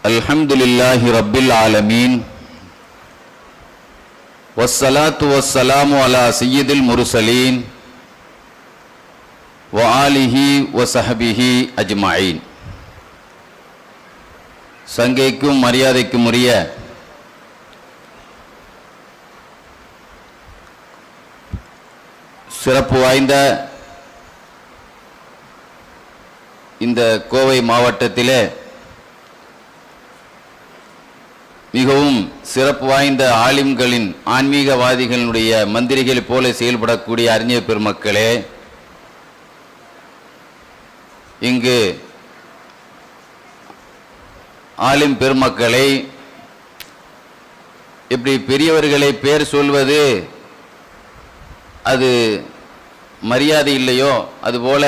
அல்ஹம்துலில்லாஹி ரப்பில் ஆலமீன் வஸ்ஸலாத்து வஸ்ஸலாமு அலா சய்யிதில் முர்சலீன் வ ஆலிஹி வ ஸஹ்பிஹி அஜ்மஈன். சங்கைக்கும் மரியாதைக்கும் உரிய சிறப்பு வாய்ந்த இந்த கோவை மாவட்டத்திலே மிகவும் சிறப்பு வாய்ந்த ஆலிம்களின் ஆன்மீகவாதிகளுடைய மந்திரிகள் போல செயல்படக்கூடிய அறிஞர் பெருமக்களே, இங்கு ஆலிம் பெருமக்களை இப்படி பெரியவர்களை பேர் சொல்வது அது மரியாதை இல்லையோ, அதுபோல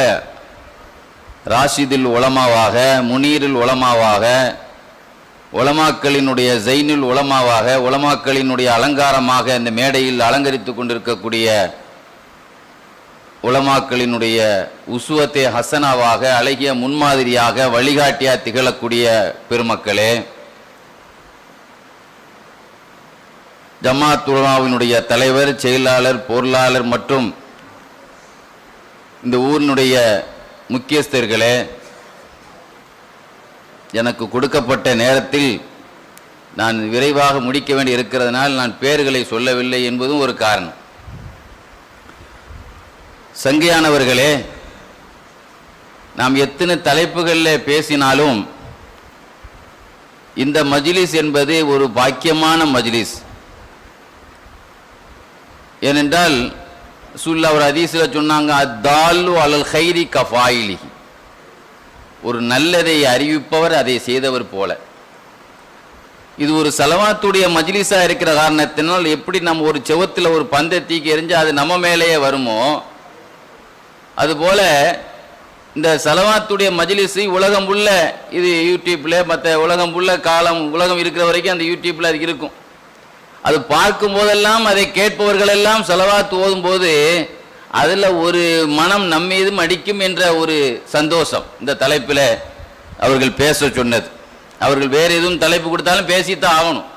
ராஷிதுல் உலமாவாக, முனீருல் உலமாவாக, உலமாக்களினுடைய ஜைனுல் உலமாவாக, உலமாக்களினுடைய அலங்காரமாக இந்த மேடையில் அலங்கரித்து கொண்டிருக்கக்கூடிய உலமாக்களினுடைய உசுவத்தே ஹசனாவாக, அழகிய முன்மாதிரியாக, வழிகாட்டியாக திகழக்கூடிய பெருமக்களே, ஜமாத் உலமாவினுடைய தலைவர், செயலாளர், பொருளாளர் மற்றும் இந்த ஊரினுடைய முக்கியஸ்தர்களே, எனக்கு கொடுக்கப்பட்ட நேரத்தில் நான் விரைவாக முடிக்க வேண்டி இருக்கிறதுனால் நான் பெயர்களை சொல்லவில்லை என்பதும் ஒரு காரணம். சங்கையானவர்களே, நாம் எத்தனை தலைப்புகளில் பேசினாலும் இந்த மஜ்லிஸ் என்பது ஒரு பாக்கியமான மஜ்லிஸ். ஏனென்றால் ரசூலுல்லாஹ் ஒரு ஹதீஸில் சொன்னாங்க, அத்தால்லு அலல் கைரி கஃபாயிலி, ஒரு நல்லதை அறிவிப்பவர் அதை செய்தவர் போல. இது ஒரு சலவாத்துடைய மஜ்லிஸா இருக்கிற காரணத்தினால் எப்படி நம்ம ஒரு செவத்தில் ஒரு பந்தை தூக்கி எறிஞ்சு அது நம்ம மேலேயே வருமோ, அதுபோல இந்த சலவாத்துடைய மஜ்லிஸ் உலகம் உள்ள இது யூடியூப்ல மற்ற உலகம் உள்ள உலகம் இருக்கிற வரைக்கும் அந்த யூடியூப்ல அது இருக்கும். அது பார்க்கும் போதெல்லாம் அதை கேட்பவர்களெல்லாம் சலவாத்து ஓதும் போது அதில் ஒரு மனம் நம்மீதும் அடிக்கும் என்ற ஒரு சந்தோஷம் இந்த தலைப்பில் அவர்கள் பேச சொன்னது. அவர்கள் வேறு எதுவும் தலைப்பு கொடுத்தாலும் பேசித்தான் ஆகணும்.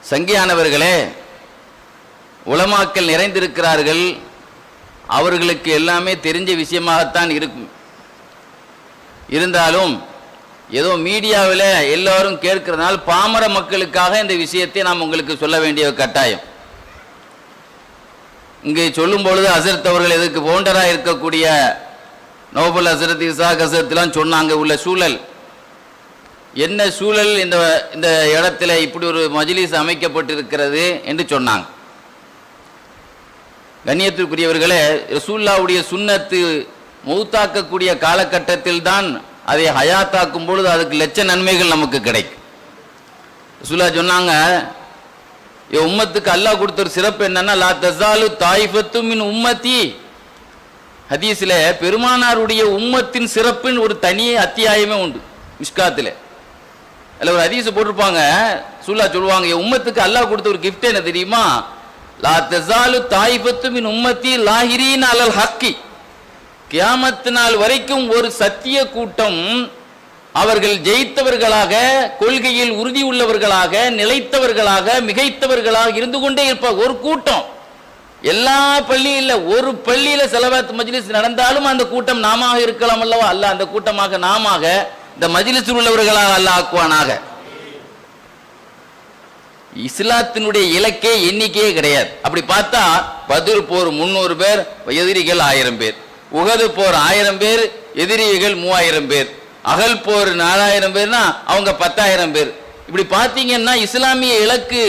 சங்கியானவர்களே, உலமாக்கள் நிறைந்திருக்கிறார்கள், அவர்களுக்கு எல்லாமே தெரிஞ்ச விஷயமாகத்தான் இருக்கும். இருந்தாலும் ஏதோ மீடியாவில் எல்லோரும் கேட்கிறதுனால பாமர மக்களுக்காக இந்த விஷயத்தை நாம் உங்களுக்கு சொல்ல வேண்டிய கட்டாயம். இங்கே சொல்லும் பொழுது ஹசரத் அவர்கள் எதுக்கு பவுண்டராக இருக்கக்கூடிய நோபல் ஹசரத் இசாக் ஹசரத்லாம் சொன்னாங்க உள்ள சூழல் என்ன சூழல், இந்த இடத்துல இப்படி ஒரு மஜ்லிஸ் அமைக்கப்பட்டிருக்கிறது என்று சொன்னாங்க. கண்ணியத்திற்குரியவர்களே, ரசூலுல்லாஹ்வுடைய சுன்னத்து மௌத்தாக்கக்கூடிய காலகட்டத்தில் தான் அதை ஹயாத்தாக்கும் பொழுது அதுக்கு லட்ச நன்மைகள் நமக்கு கிடைக்கும். ரசூலுல்லாஹ் சொன்னாங்க, உம்மத்துக்கு அல்லாஹ் கொடுத்த ஒரு சிறப்பு என்னன்னா, லா தஸாலு தாயிஃபத்து மின் உம்மத்தி. ஹதீஸில் பெருமானாருடைய உம்மத்தின் சிறப்பின் ஒரு தனி அத்தியாயமே உண்டு மிஷ்காத்தில். அதில் ஒரு ஹதீஸ் போட்டிருப்பாங்க, ரசூலுல்லாஹ் சொல்லுவாங்க, உம்மத்துக்கு அல்லாஹ் கொடுத்த ஒரு கிஃப்ட் என்ன தெரியுமா, லா தஸாலு தாயிஃபத்து மின் உம்மத்தி லாஹிரீன் அலல் ஹக்கி. கியாமத் நாள் வரைக்கும் ஒரு சத்திய கூட்டம் அவர்கள் ஜெயித்தவர்களாக, கொள்கையில் உறுதி உள்ளவர்களாக, நிலைத்தவர்களாக, மிகைத்தவர்களாக இருந்து கொண்டே இருப்பார். ஒரு கூட்டம், எல்லா பள்ளியில் ஒரு பள்ளியில ஸலவாத் மஜ்லிஸ் நடந்தாலும் அந்த கூட்டம் நாம இருக்கலாம் அல்லவா, அல்லாஹ் அந்த கூட்டமாக நாம இந்த மஜ்லிஸில் உள்ளவர்களாக அல்லாஹ் ஆக்குவானாக. இஸ்லாத்தினுடைய இலக்கே எண்ணிக்கையே கிடையாது. அப்படி பார்த்தா பத்ர் போர் 300 பேர், எதிரிகள் 1000 பேர். உஹது போர் 1000 பேர், எதிரிகள் 3000 பேர். அகல் போர் 4000 பேர்னா அவங்க 10,000 பேர். இப்படி பார்த்தீங்கன்னா இஸ்லாமிய இலக்கு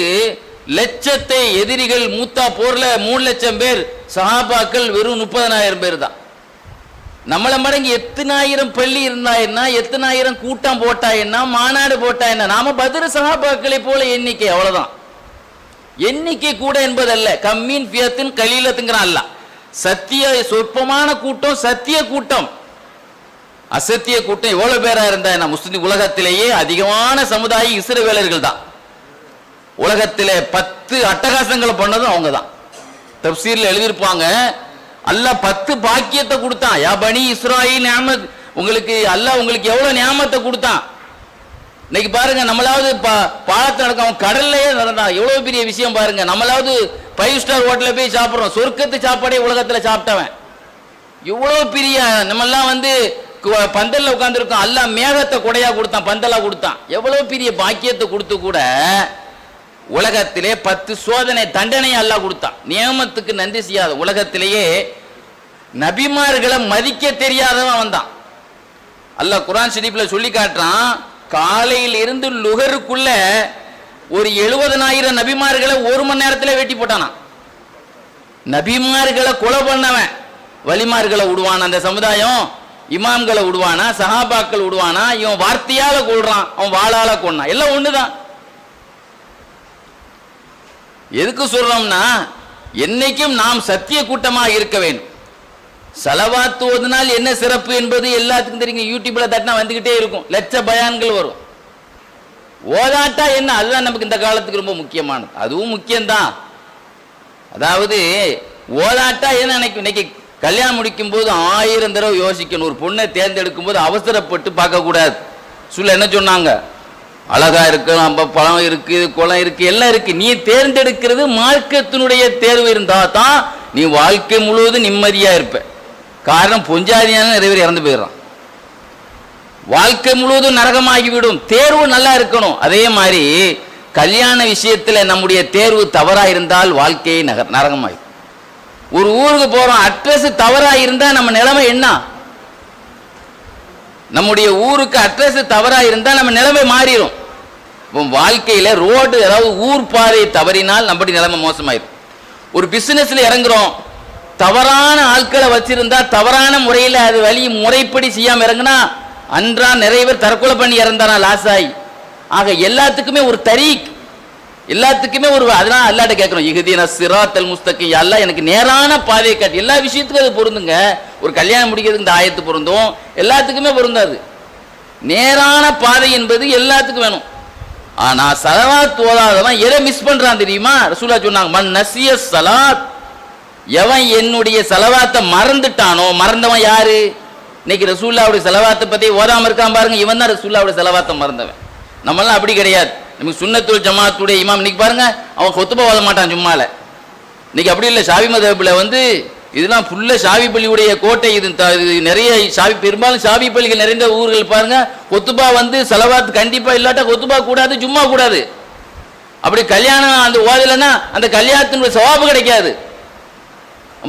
லட்சத்தை, எதிரிகள் மூத்தா போர்ல 3 லட்சம் பேர், சஹாபாக்கள் வெறும் 30,000 பேர் தான். நம்மள மடங்கு எத்தனாயிரம் பள்ளி இருந்தா என்ன, எத்தனாயிரம் கூட்டம் போட்டா என்ன, மாநாடு போட்டா என்ன, நாம பத்ர் சஹாபாக்களை போல எண்ணிக்கை, அவ்வளவுதான். எண்ணிக்கை கூட என்பதல்ல, கம்மீன் ஃபியத்தின் கலீலத்துங்கிறான் அல்லாஹ். சத்திய சொற்பமான கூட்டம், சத்திய கூட்டம். அசத்திய கூட்டம் எவ்வளவு பேரா இருந்தா என்ன, முஸ்லிம் உலகத்திலேயே அதிகமான சமுதாயம் இஸ்ரவேலர்கள் தான். உலகத்திலே 10 அட்டகாசங்களை பண்ணதும் அவங்க தான். தப்சீர்ல எழுதியிருப்பாங்க, அல்லாஹ் 10 பாக்கியத்தை கொடுத்தான். யா பனி இஸ்ராயீல் நிஅமத் உங்களுக்கு அல்லாஹ் உங்களுக்கு எவ்வளவு நியாமத்தை கொடுத்தான். இன்னைக்கு பாருங்க, நம்மளாவது பாலத்தில் நடக்க அவன் கடல்லையே நடந்தான், எவ்வளவு பெரிய விஷயம் பாருங்க. நம்மளாவது 5 ஸ்டார் ஹோட்டலில் போய் சாப்பிட்றோம், சொர்க்கத்து சாப்பாடே உலகத்தில் சாப்பிட்டவன் இவ்வளவு பெரிய. நம்மெல்லாம் பந்தல்ல உட்கார்ந்துருக்கோம், அல்லாஹ் மேகத்தை கொடையா கொடுத்தான், பந்தலா கொடுத்தான். எவ்வளவு பெரிய பாக்கியத்தை கொடுத்து கூட உலகத்திலே 10 சோதனை தண்டனை அல்லாஹ் கொடுத்தான். நியமத்துக்கு நன்றி செய்யாத உலகத்திலேயே நபிமார்களை மதிக்க தெரியாதவன் வந்தான். அல்லாஹ் குர்ஆன் ஷரீஃப்ல சொல்லி காட்டுறான், காலையில் இருந்து லுகருக்குள்ள ஒரு 70,000 நபிமார்களை 1 மணி நேரத்தில் வெட்டி போட்டானா. நபிமார்களை கொலை பண்ணவன் வலிமார்களை விடுவானா? அந்த சமுதாயம் இமாம்களை விடுவானா? சஹாபாக்கள் விடுவானா? இவன் வார்த்தையால கொள்றான், அவன் வாளால கொண்டான், எல்லாம் ஒண்ணுதான். எதுக்கு சொல்றோம்னா, என்னைக்கும் நாம் சத்திய கூட்டமாக இருக்க வேண்டும். சலவாத்து ஓதுனால் என்ன சிறப்பு என்பது எல்லாத்துக்கும் தெரியுங்க. யூடியூப்ல தட்டினா வந்துகிட்டே இருக்கும், லட்ச பயான்கள் வரும். ஓதாட்டா என்ன, அதுதான் நமக்கு இந்த காலத்துக்கு ரொம்ப முக்கியமானது. அதுவும் முக்கியம்தான். அதாவது ஓதாட்டா என்ன நினைக்கும், இன்னைக்கு கல்யாணம் முடிக்கும் போது 1000 தடவை யோசிக்கணும். ஒரு பொண்ணை தேர்ந்தெடுக்கும் போது அவசரப்பட்டு பார்க்க கூடாது. சொல்ல என்ன சொன்னாங்க, அழகா இருக்கு, நம்ம பழம் இருக்கு, குளம் இருக்கு, எல்லாம் இருக்கு. நீ தேர்ந்தெடுக்கிறது மார்க்கத்தினுடைய தேர்வு இருந்தா தான் நீ வாழ்க்கை முழுவதும் நிம்மதியா இருப்ப. காரணம், பொஞ்சாதியான நிறைய பேர் இறந்து போயிடறான், வாழ்க்கை முழுவதும் நரகமாகிவிடும். தேர்வு நல்லா இருக்கணும். அதே மாதிரி கல்யாண விஷயத்துல நம்முடைய தேர்வு தவறா இருந்தால் வாழ்க்கையை நரகமாயிடும். ஒரு ஊருக்கு போறோம், அட்ரஸ் தவறா இருந்தா நம்ம நிலைமை என்ன? நம்முடைய ஊருக்கு அட்ரஸ் தவறா இருந்தா நம்ம நிலைமை மாறிடும். வாழ்க்கையில ரோடு, அதாவது ஊர் பாதை தவறினால் நம்முடைய நிலைமை மோசமாயிடும். ஒரு பிசினஸ்ல இறங்குறோம், தவறான ஆட்களை வச்சிருந்தா, தவறான முறையில் அது வழி முறைப்படி செய்யாம இறங்குனா, அன்றா நிறைய பேர் தற்கொலை பண்ணி இறந்தானா, லாஸ் ஆகி. ஆக எல்லாத்துக்குமே ஒரு தரீக், எல்லாத்துக்குமே ஒரு, அதனால அல்லாஹ்ட்ட கேட்கணும், இஹ்தின சிராத்தல் முஸ்தகீம், அல்லாஹ் எனக்கு நேரான பாதையை காட்டு. எல்லா விஷயத்துக்கும் அது பொருந்துங்க. ஒரு கல்யாணம் முடிக்கிறதுக்கு இந்த ஆயத்து பொருந்தும், எல்லாத்துக்குமே பொருந்தாது. நேரான பாதை என்பது எல்லாத்துக்கும் வேணும். ஆனா சலவாத் ஓதாதவன் எதை மிஸ் பண்றான் தெரியுமா? ரசூலுல்லாஹ் சொன்னாங்க, மன் நசிய ஸலாத், எவன் என்னுடைய சலவாத்தை மறந்துட்டானோ, மறந்தவன் யாரு? இன்னைக்கு ரசூலுல்லாஹ்வுடைய சலவாத்தை பத்தி ஓதாம இருக்கான் பாருங்க, இவன் தான் ரசூலுல்லாஹ்வுடைய சலவாத்தை மறந்தவன். நம்மளாம் அப்படி கிடையாது. நமக்கு சுன்னத்துல் ஜமாத்துடைய இமாம் இன்னைக்கு பாருங்க, அவன் கொத்துபா ஓத மாட்டான் ஜும்மால. இன்னைக்கு அப்படி இல்லை. ஷாஃபி மதுஹப்ல இதெல்லாம் ஃபுல்லா ஷாஃபி பள்ளியுடைய கோட்டை. இது நிறைய ஷாஃபி, பெரும்பாலும் ஷாஃபி பள்ளிகள் நிறைந்த ஊர்கள் பாருங்க, கொத்துபா சலவாத் கண்டிப்பா இல்லாட்டா கொத்துபா கூடாது, ஜும்மா கூடாது. அப்படி கல்யாணம் அந்த ஓதலைன்னா அந்த கல்யாணத்தினுடைய சவாபு கிடைக்காது.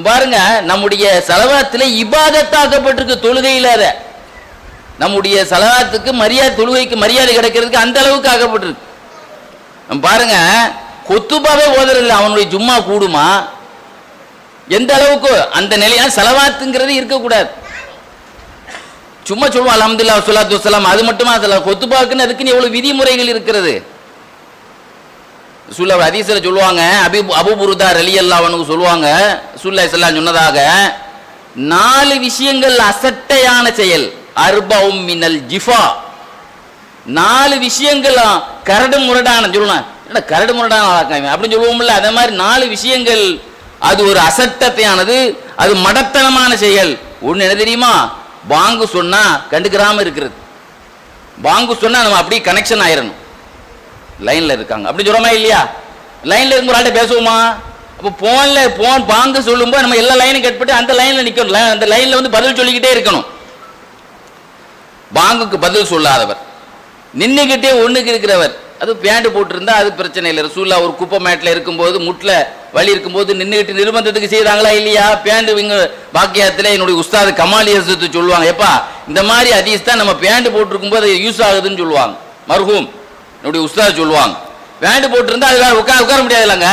பாருங்க, நம்முடைய சலவாத்துல இபாதத்தாக்கப்பட்டிருக்கு, தொழுகை இல்லாத. நம்முடைய சலவாத்துக்கு மரியாதை, தொழுகைக்கு மரியாதை கிடைக்கிறதுக்கு அந்த அளவுக்கு ஆக்கப்பட்டிருக்கு. பாருங்க, கொத்துபாவே ஓதுறதில்லை, அவனுடைய ஜும்மா கூடுமா? எந்த அளவுக்கு அந்த நிலையா சலவாத்துங்கிறது இருக்கக்கூடாது. சும்மா சொல்லுவோம் அல்ஹம்துலில்லாஹ் வஸ்ஸலாத்து வஸ்ஸலாம், அது மட்டுமா? கொத்துபாக்குன்னு அதுக்குன்னு எவ்வளவு விதிமுறைகள் இருக்கிறது. ரசூலுல்லாஹ் ஹதீஸ்ல சொல்லுவாங்க, அபூ புர்தா ரலியல்லாஹு அன்ஹு சொல்லுவாங்க, ரசூலுல்லாஹி ஸல்லல்லாஹு அலைஹி வஸல்லம் சொன்னதாக 4 விஷயங்கள் அசட்டையான செயல், அர்பஉம் மினல் ஜிஃபா, 4 விஷயங்கள் கரடு முரடான. சொல்லலாம் என்ன கரடு முரடான அப்படின்னு சொல்லுவோம்ல, அதே மாதிரி 4 விஷயங்கள் அது ஒரு அசட்டத்தையானது, அது மடத்தனமான செயல். ஒன்று என்ன தெரியுமா? பாங்கு சொன்னா கண்டுக்கிறாம இருக்கிறது. பாங்கு சொன்னா நம்ம அப்படியே கனெக்ஷன் ஆயிரணும். லைன்ல இருக்காங்க அப்படி சொல்றோமா இல்லையா? லைன்ல இருந்து ஒரு ஆள்கிட்ட பேசுவோமா? அப்போ போன் பாங்கு சொல்லும்போது நம்ம எல்லா லைனும் கட் பண்ணி அந்த லைன்ல நிக்கணும். அந்த லைன்ல பதில் சொல்லிக்கிட்டே இருக்கணும். பாங்குக்கு பதில் சொல்லாதவர், நின்னுகிட்டே ஒண்ணுக்கு இருக்கிறவர், அது பேண்ட் போட்டிருந்தா அது பிரச்சனை இல்லை. ரசூலுல்லாஹ் ஒரு குப்பை மேட்ல இருக்கும்போது, முட்ல வலி இருக்கும்போது நின்றுகிட்டு நிர்பந்தத்துக்கு செய்தாங்களா இல்லையா? பேண்ட் இங்க பாக்கியத்தில் என்னுடைய உஸ்தாது கமாலி ஹசரத் சொல்லுவாங்க, எப்பா இந்த மாதிரி ஹதீஸ் தான் நம்ம பேண்ட் போட்டிருக்கும் போது யூஸ் ஆகுதுன்னு சொல்லுவாங்க. மர்ஹூம் என்னுடைய உஸ்தாது சொல்லுவாங்க, பேண்ட் போட்டிருந்தா அது உட்கார முடியாது இல்லைங்க,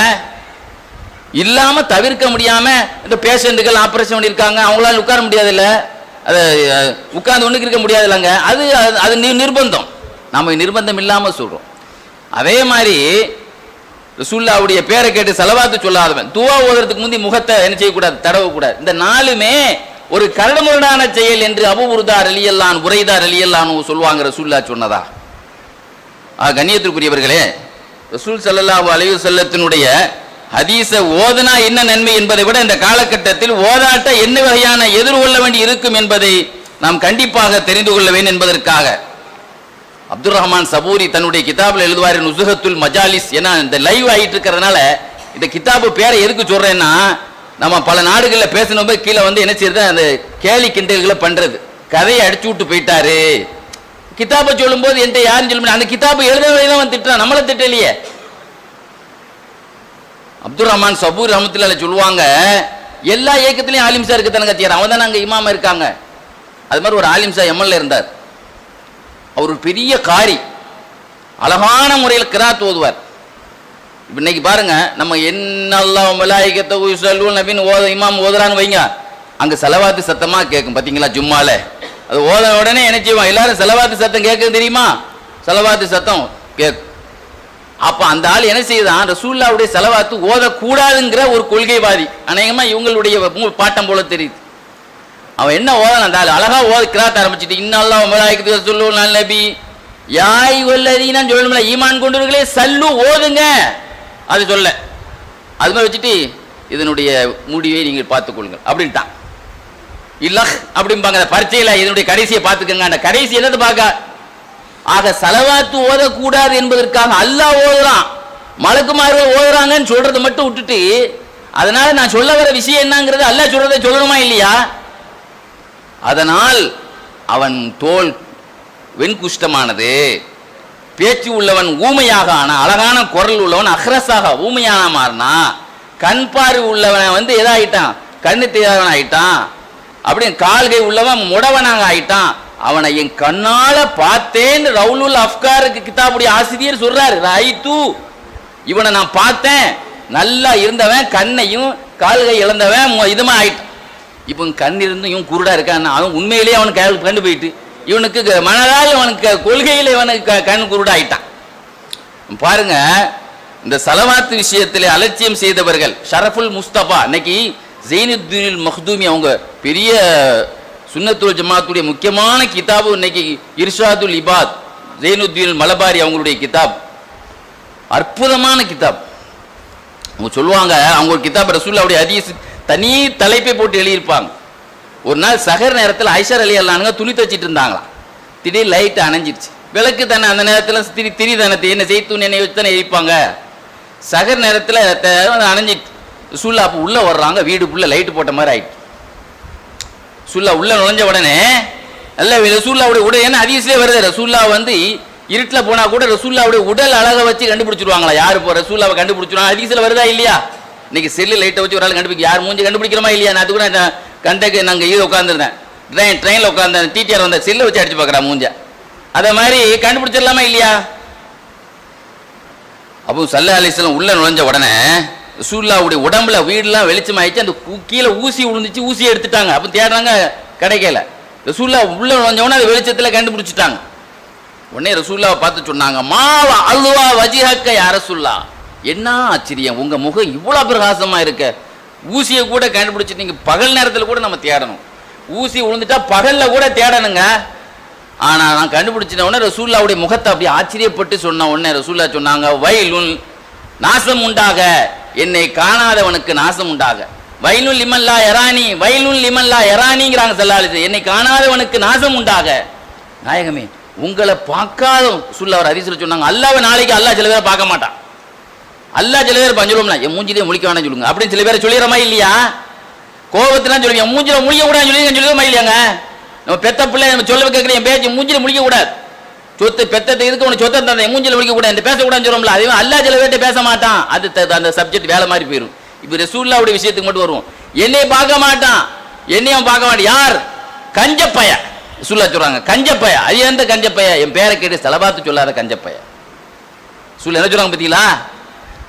இல்லாம தவிர்க்க முடியாம இந்த பேஷண்ட்டுகள் ஆபரேஷன் பண்ணியிருக்காங்க, அவங்களால உட்கார முடியாது இல்லை, அதை உட்கார்ந்து ஒண்ணுக்கு இருக்க முடியாது இல்லைங்க, அது அது நிர்பந்தம். நாம நிர்பந்தம் இல்லாம சொல்றோம். அதே மாதிரி ரசூலுல்லாஹ்வுடைய பேரை கேட்டு ஸலவாத்து சொல்லாதவன், துஆ ஓதுறதுக்கு முந்தி முகத்தை என்ன செய்யக்கூடாது, தடவக்கூடாது. இந்த 4மே ஒரு கரடுமுரடான செயல் என்று அபூ புர்தா ரலியல்லாஹு அன்ஹு, புரைதா ரலியல்லாஹு அன்ஹு சொல்லுவாங்க. ரசூலுல்லாஹ் சொன்னதா? கண்ணியத்திற்குரியவர்களே, ரசூல் ஸல்லல்லாஹு அலைஹி வஸல்லத்தினுடைய ஹதீஸ ஓதுனா என்ன நன்மை என்பதை விட இந்த காலகட்டத்தில் ஓதாட்ட என்ன வகையான எதிர்கொள்ள வேண்டி இருக்கும் என்பதை நாம் கண்டிப்பாக தெரிந்து கொள்ள வேண்டும் என்பதற்காக அப்துல் ரஹ்மான் சபூரி தன்னுடைய கிதாபில் எழுதுவார், நுசுஹத்துல் மஜாலிஸ். ஏன்னா இந்த லைவ் ஆகிட்டு இருக்கிறதுனால இந்த கிதாபு பேரை எதுக்கு சொல்றேன்னா, நம்ம பல நாடுகளில் பேசணும் போது கீழே வந்து என்ன செய்யறது, அந்த கேலி கிண்டல்களை பண்றது, கதையை அடிச்சு விட்டு போயிட்டாரு. கிதாபை சொல்லும் போது என்கிட்ட யாரும் சொல்ல முடியாது, அந்த கிதாபு எழுதவரைதான் வந்து திட்டுறான், நம்மள திட்டலையே. அப்துல் ரஹ்மான் சபூரி ரஹ்மத்துல்லாஹி சொல்லுவாங்க, எல்லா இயக்கத்திலையும் ஆலிம்சா இருக்கத்தானங்க தீர, அவன் தான் அங்கே இமாம இருக்காங்க. அது மாதிரி ஒரு ஆலிம்சா எம்எல்ஏ இருந்தார். அவர் ஒரு பெரிய காரி, அழகான முறையில் கிராத் ஓதுவார். இன்னைக்கு பாருங்க, நம்ம என்னல்லாஹு மலாயிகத்தஹு யுஸல்லூன நபின்னு இமாம் ஓதுறான்னு வைங்க, அங்க செலவாத்து சத்தமா கேட்கும். பாத்தீங்களா ஜும்மால அது ஓத உடனே என்ன செய்வோம், எல்லாரும் செலவாத்து சத்தம் கேட்குது தெரியுமா, செலவாத்து சத்தம் கேட்கும். அப்ப அந்த ஆள் என்ன செய்யுதான், ரசூலுல்லாஹ்வுடைய செலவாத்து ஓதக்கூடாதுங்கிற ஒரு கொள்கைவாதி. அநேகமா இவங்களுடைய பாட்டம் போல தெரியுது. அவன் என்ன ஓதன, அந்த ஆள் அழகா ஓத கிராத் ஆரம்பிச்சுட்டு, இன்னல்லாஹு மலாயிகத்தஹு யுஸல்லூன நபி யா அய்யுஹல்லதீன சொல்லணும்ல, ஈமான் கொண்டவர்களே சல்லு ஓதுங்க, அது சொல்ல. அது மாதிரி வச்சுட்டு இதனுடைய முடிவை நீங்கள் பார்த்துக்கொள்ளுங்கள் அப்படின்ட்டான். இல்லஹ் அப்படிம்பாங்க பரீட்சையில், இதனுடைய கடைசியை பார்த்துக்கங்க. அந்த கடைசி என்னது பார்க்க. ஆக செலவாத்து ஓதக்கூடாது என்பதற்காக அல்லாஹ் ஓதுறான், மலக்குமார்கள் ஓதுறாங்கன்னு சொல்றதை மட்டும் விட்டுட்டு, அதனால நான் சொல்ல வர விஷயம் என்னங்கிறது அல்லாஹ் சொல்றதை சொல்லணுமா இல்லையா? அதனால் அவன் தோல் வெண்குஷ்டமானது, பேச்சு உள்ளவன் ஊமையாக ஆனா, அழகான குரல் உள்ளவன் அஹ்ரஸாக ஊமையான மாறினா, கண் பார்வை உள்ளவன் வந்து எதாயிட்டான், கண்ணு தெரியாதவன் ஆயிட்டான், அப்படியே கால்கை உள்ளவன் முடவனாக ஆயிட்டான். அவனை என் கண்ணால பார்த்தேன் ரவுலுல் அஃப்காருக்கு கிதாபுடைய ஆசிரியர் சொல்றாரு, ரைத்து இவனை நான் பார்த்தேன், நல்லா இருந்தவன், கண்ணையும் கால்கை இழந்தவன் இதுமா ஆயிட்டான். இப்போ கண் இருந்தும் இவன் குருடா இருக்கான், அவன் உண்மையிலேயே அவனுக்கு கண்டு போயிட்டு, இவனுக்கு மனதால் அவனுக்கு கொள்கையில் இவனுக்கு கண் குருடாயிட்டான். பாருங்க, இந்த சலவாத்து விஷயத்தில் அலட்சியம் செய்தவர்கள் ஷரஃபுல் முஸ்தபா, இன்னைக்கு ஜெயினுத்தீன் மக்தூமி அவங்க பெரிய சுன்னத்துல் ஜமாத்துடைய முக்கியமான கிதாபு, இன்னைக்கு இர்ஷாதுல் இபாத் ஜெயினுத்தீன் மலபாரி அவங்களுடைய கிதாப், அற்புதமான கிதாப். அவங்க சொல்லுவாங்க, அவங்க ஒரு கிதாப் ரசூலுல்லாஹ்வுடைய ஹதீஸ் தனி தலைப்பை போட்டு எழுதியிருப்பாங்க. ஒரு நாள் சஹர் நேரத்தில் ஐஷர் அலி அல்லானுங்க துணி தச்சிட்டு இருந்தாங்களாம். திடீர் லைட் அணைஞ்சிருச்சு, விளக்கு தானே அந்த நேரத்தில் திரி தானே, என்ன செய்து என்னை வச்சு தானே எரிப்பாங்க. சஹர் நேரத்தில் அணைஞ்சிட்டு ரசூலுல்லாஹ் அப்போ உள்ள வர்றாங்க, வீடுக்குள்ள லைட்டு போட்ட மாதிரி ஆயிட்டு. ரசூலுல்லாஹ் உள்ள நுழைஞ்ச உடனே நல்ல ரசூலுல்லாஹ்வுடைய உடல், ஏன்னா ஹதீஸ்லயே வருது, ரசூலுல்லாஹ் வந்து இருட்டில் போனா கூட ரசூலுல்லாஹ்வுடைய உடல் அழகை வச்சு கண்டுபிடிச்சிருவாங்களா, யாரு இப்போ ரசூலுல்லாஹ்வை கண்டுபிடிச்சிருவாங்க. ஹதீஸ்ல வருதா இல்லையா? இன்னைக்கு செல்லு லைட்டை வச்சு ஒரு ஆள் கண்டுபிடிக்க, யார் மூஞ்சி கண்டுபிடிக்கிறோமா இல்லையா? நான் அது கூட கண்டக்கு நாங்கள் இது உட்காந்துருந்தேன், ட்ரெயினில் உட்காந்து டிடிஆர் வந்த செல்லை வச்சு அடிச்சு பார்க்குறா மூஞ்ச, அதை மாதிரி கண்டுபிடிச்சிடலாமா இல்லையா? அப்போ ஸல்லல்லாஹு அலைஹி வஸல்லம் உள்ள நுழைஞ்ச உடனே ரசூலுல்லாஹ்வுடைய உடம்புல வீடுலாம் வெளிச்சம் ஆயிடுச்சு, அந்த கீழே ஊசி விழுந்துச்சு, ஊசியை எடுத்துட்டாங்க. அப்போ தேடுறாங்க, கிடைக்கல. ரசூலுல்லாஹ் உள்ள நுழைஞ்ச உடனே அது வெளிச்சத்தில் கண்டுபிடிச்சிட்டாங்க. உடனே ரசூலுல்லாஹ் பார்த்து சொன்னாங்க, மா அல்வா வஜிஹக்க யா ரசூலுல்லாஹ், என்ன ஆச்சரியம், உங்க முகம் இவ்வளோ பிரகாசமா இருக்க, ஊசியை கூட கண்டுபிடிச்சிட்டீங்க. பகல் நேரத்தில் கூட நம்ம தேடணும், ஊசி விழுந்துட்டா பகல்ல கூட தேடணுங்க. ஆனா நான் கண்டுபிடிச்சின உடனே ரசூலுல்லாஹ்வுடைய முகத்தை அப்படியே ஆச்சரியப்பட்டு சொன்ன உடனே ரசூலுல்லாஹ் சொன்னாங்க, வைலுன் நாசம் உண்டாக, என்னை காணாதவனுக்கு நாசம் உண்டாக. வைலுன் லிமல்லா யரானி, வைலுன் லிமல்லா யரானிங்கிறாங்க ஸல்லல்லாஹு அலைஹி வஸல்லம், என்னை காணாதவனுக்கு நாசம் உண்டாக. நாயகமே, உங்களை பார்க்காத ரசூலுல்லாஹ் ஒரு ஹதீஸ்ல சொன்னாங்க, அல்லாஹ்வை நாளைக்கு அல்லாஹ் சில பேரை பார்க்க மாட்டான். அல்லாஹ் சில பேர் பஞ்சுலம்னா என் மூஞ்சிலே முழிக்க வேணாம் சொல்லுங்க அப்படின்னு சில பேரை சொல்லிடுறமா இல்லையா? கோபத்திலாம் சொல்லுங்க, என் மூஞ்சில முழிக்க கூடாது சொல்லிடுறமா இல்லையாங்க? நம்ம பெத்த பிள்ளை நம்ம சொல்ல கேட்குற, என் பேச்சு மூஞ்சில முழிக்க கூடாது, சொத்து பெத்தத்தை இதுக்கு உனக்கு சொத்தை தந்த என் மூஞ்சில முழிக்க கூடாது, பேசக்கூடாதுன்னு சொல்லுவோம்ல. அதே அல்லாஹ் சில பேர்ட்ட பேச மாட்டான், அது அந்த சப்ஜெக்ட் வேலை மாதிரி போயிடும். இப்போ ரசூலுல்லாஹ்வுடைய விஷயத்துக்கு மட்டும் வருவோம், என்னை பார்க்க மாட்டான், என்னையும் பார்க்க மாட்டான். யார்? கஞ்சப்பைய. ரசூலுல்லாஹ் சொல்றாங்க, கஞ்சப்பைய. அது எந்த கஞ்சப்பைய? என் பேரை கேட்டு செலவாத்து சொல்லாத கஞ்சப்பைய. ரசூலுல்லாஹ் என்ன சொல்றாங்க பார்த்தீங்களா?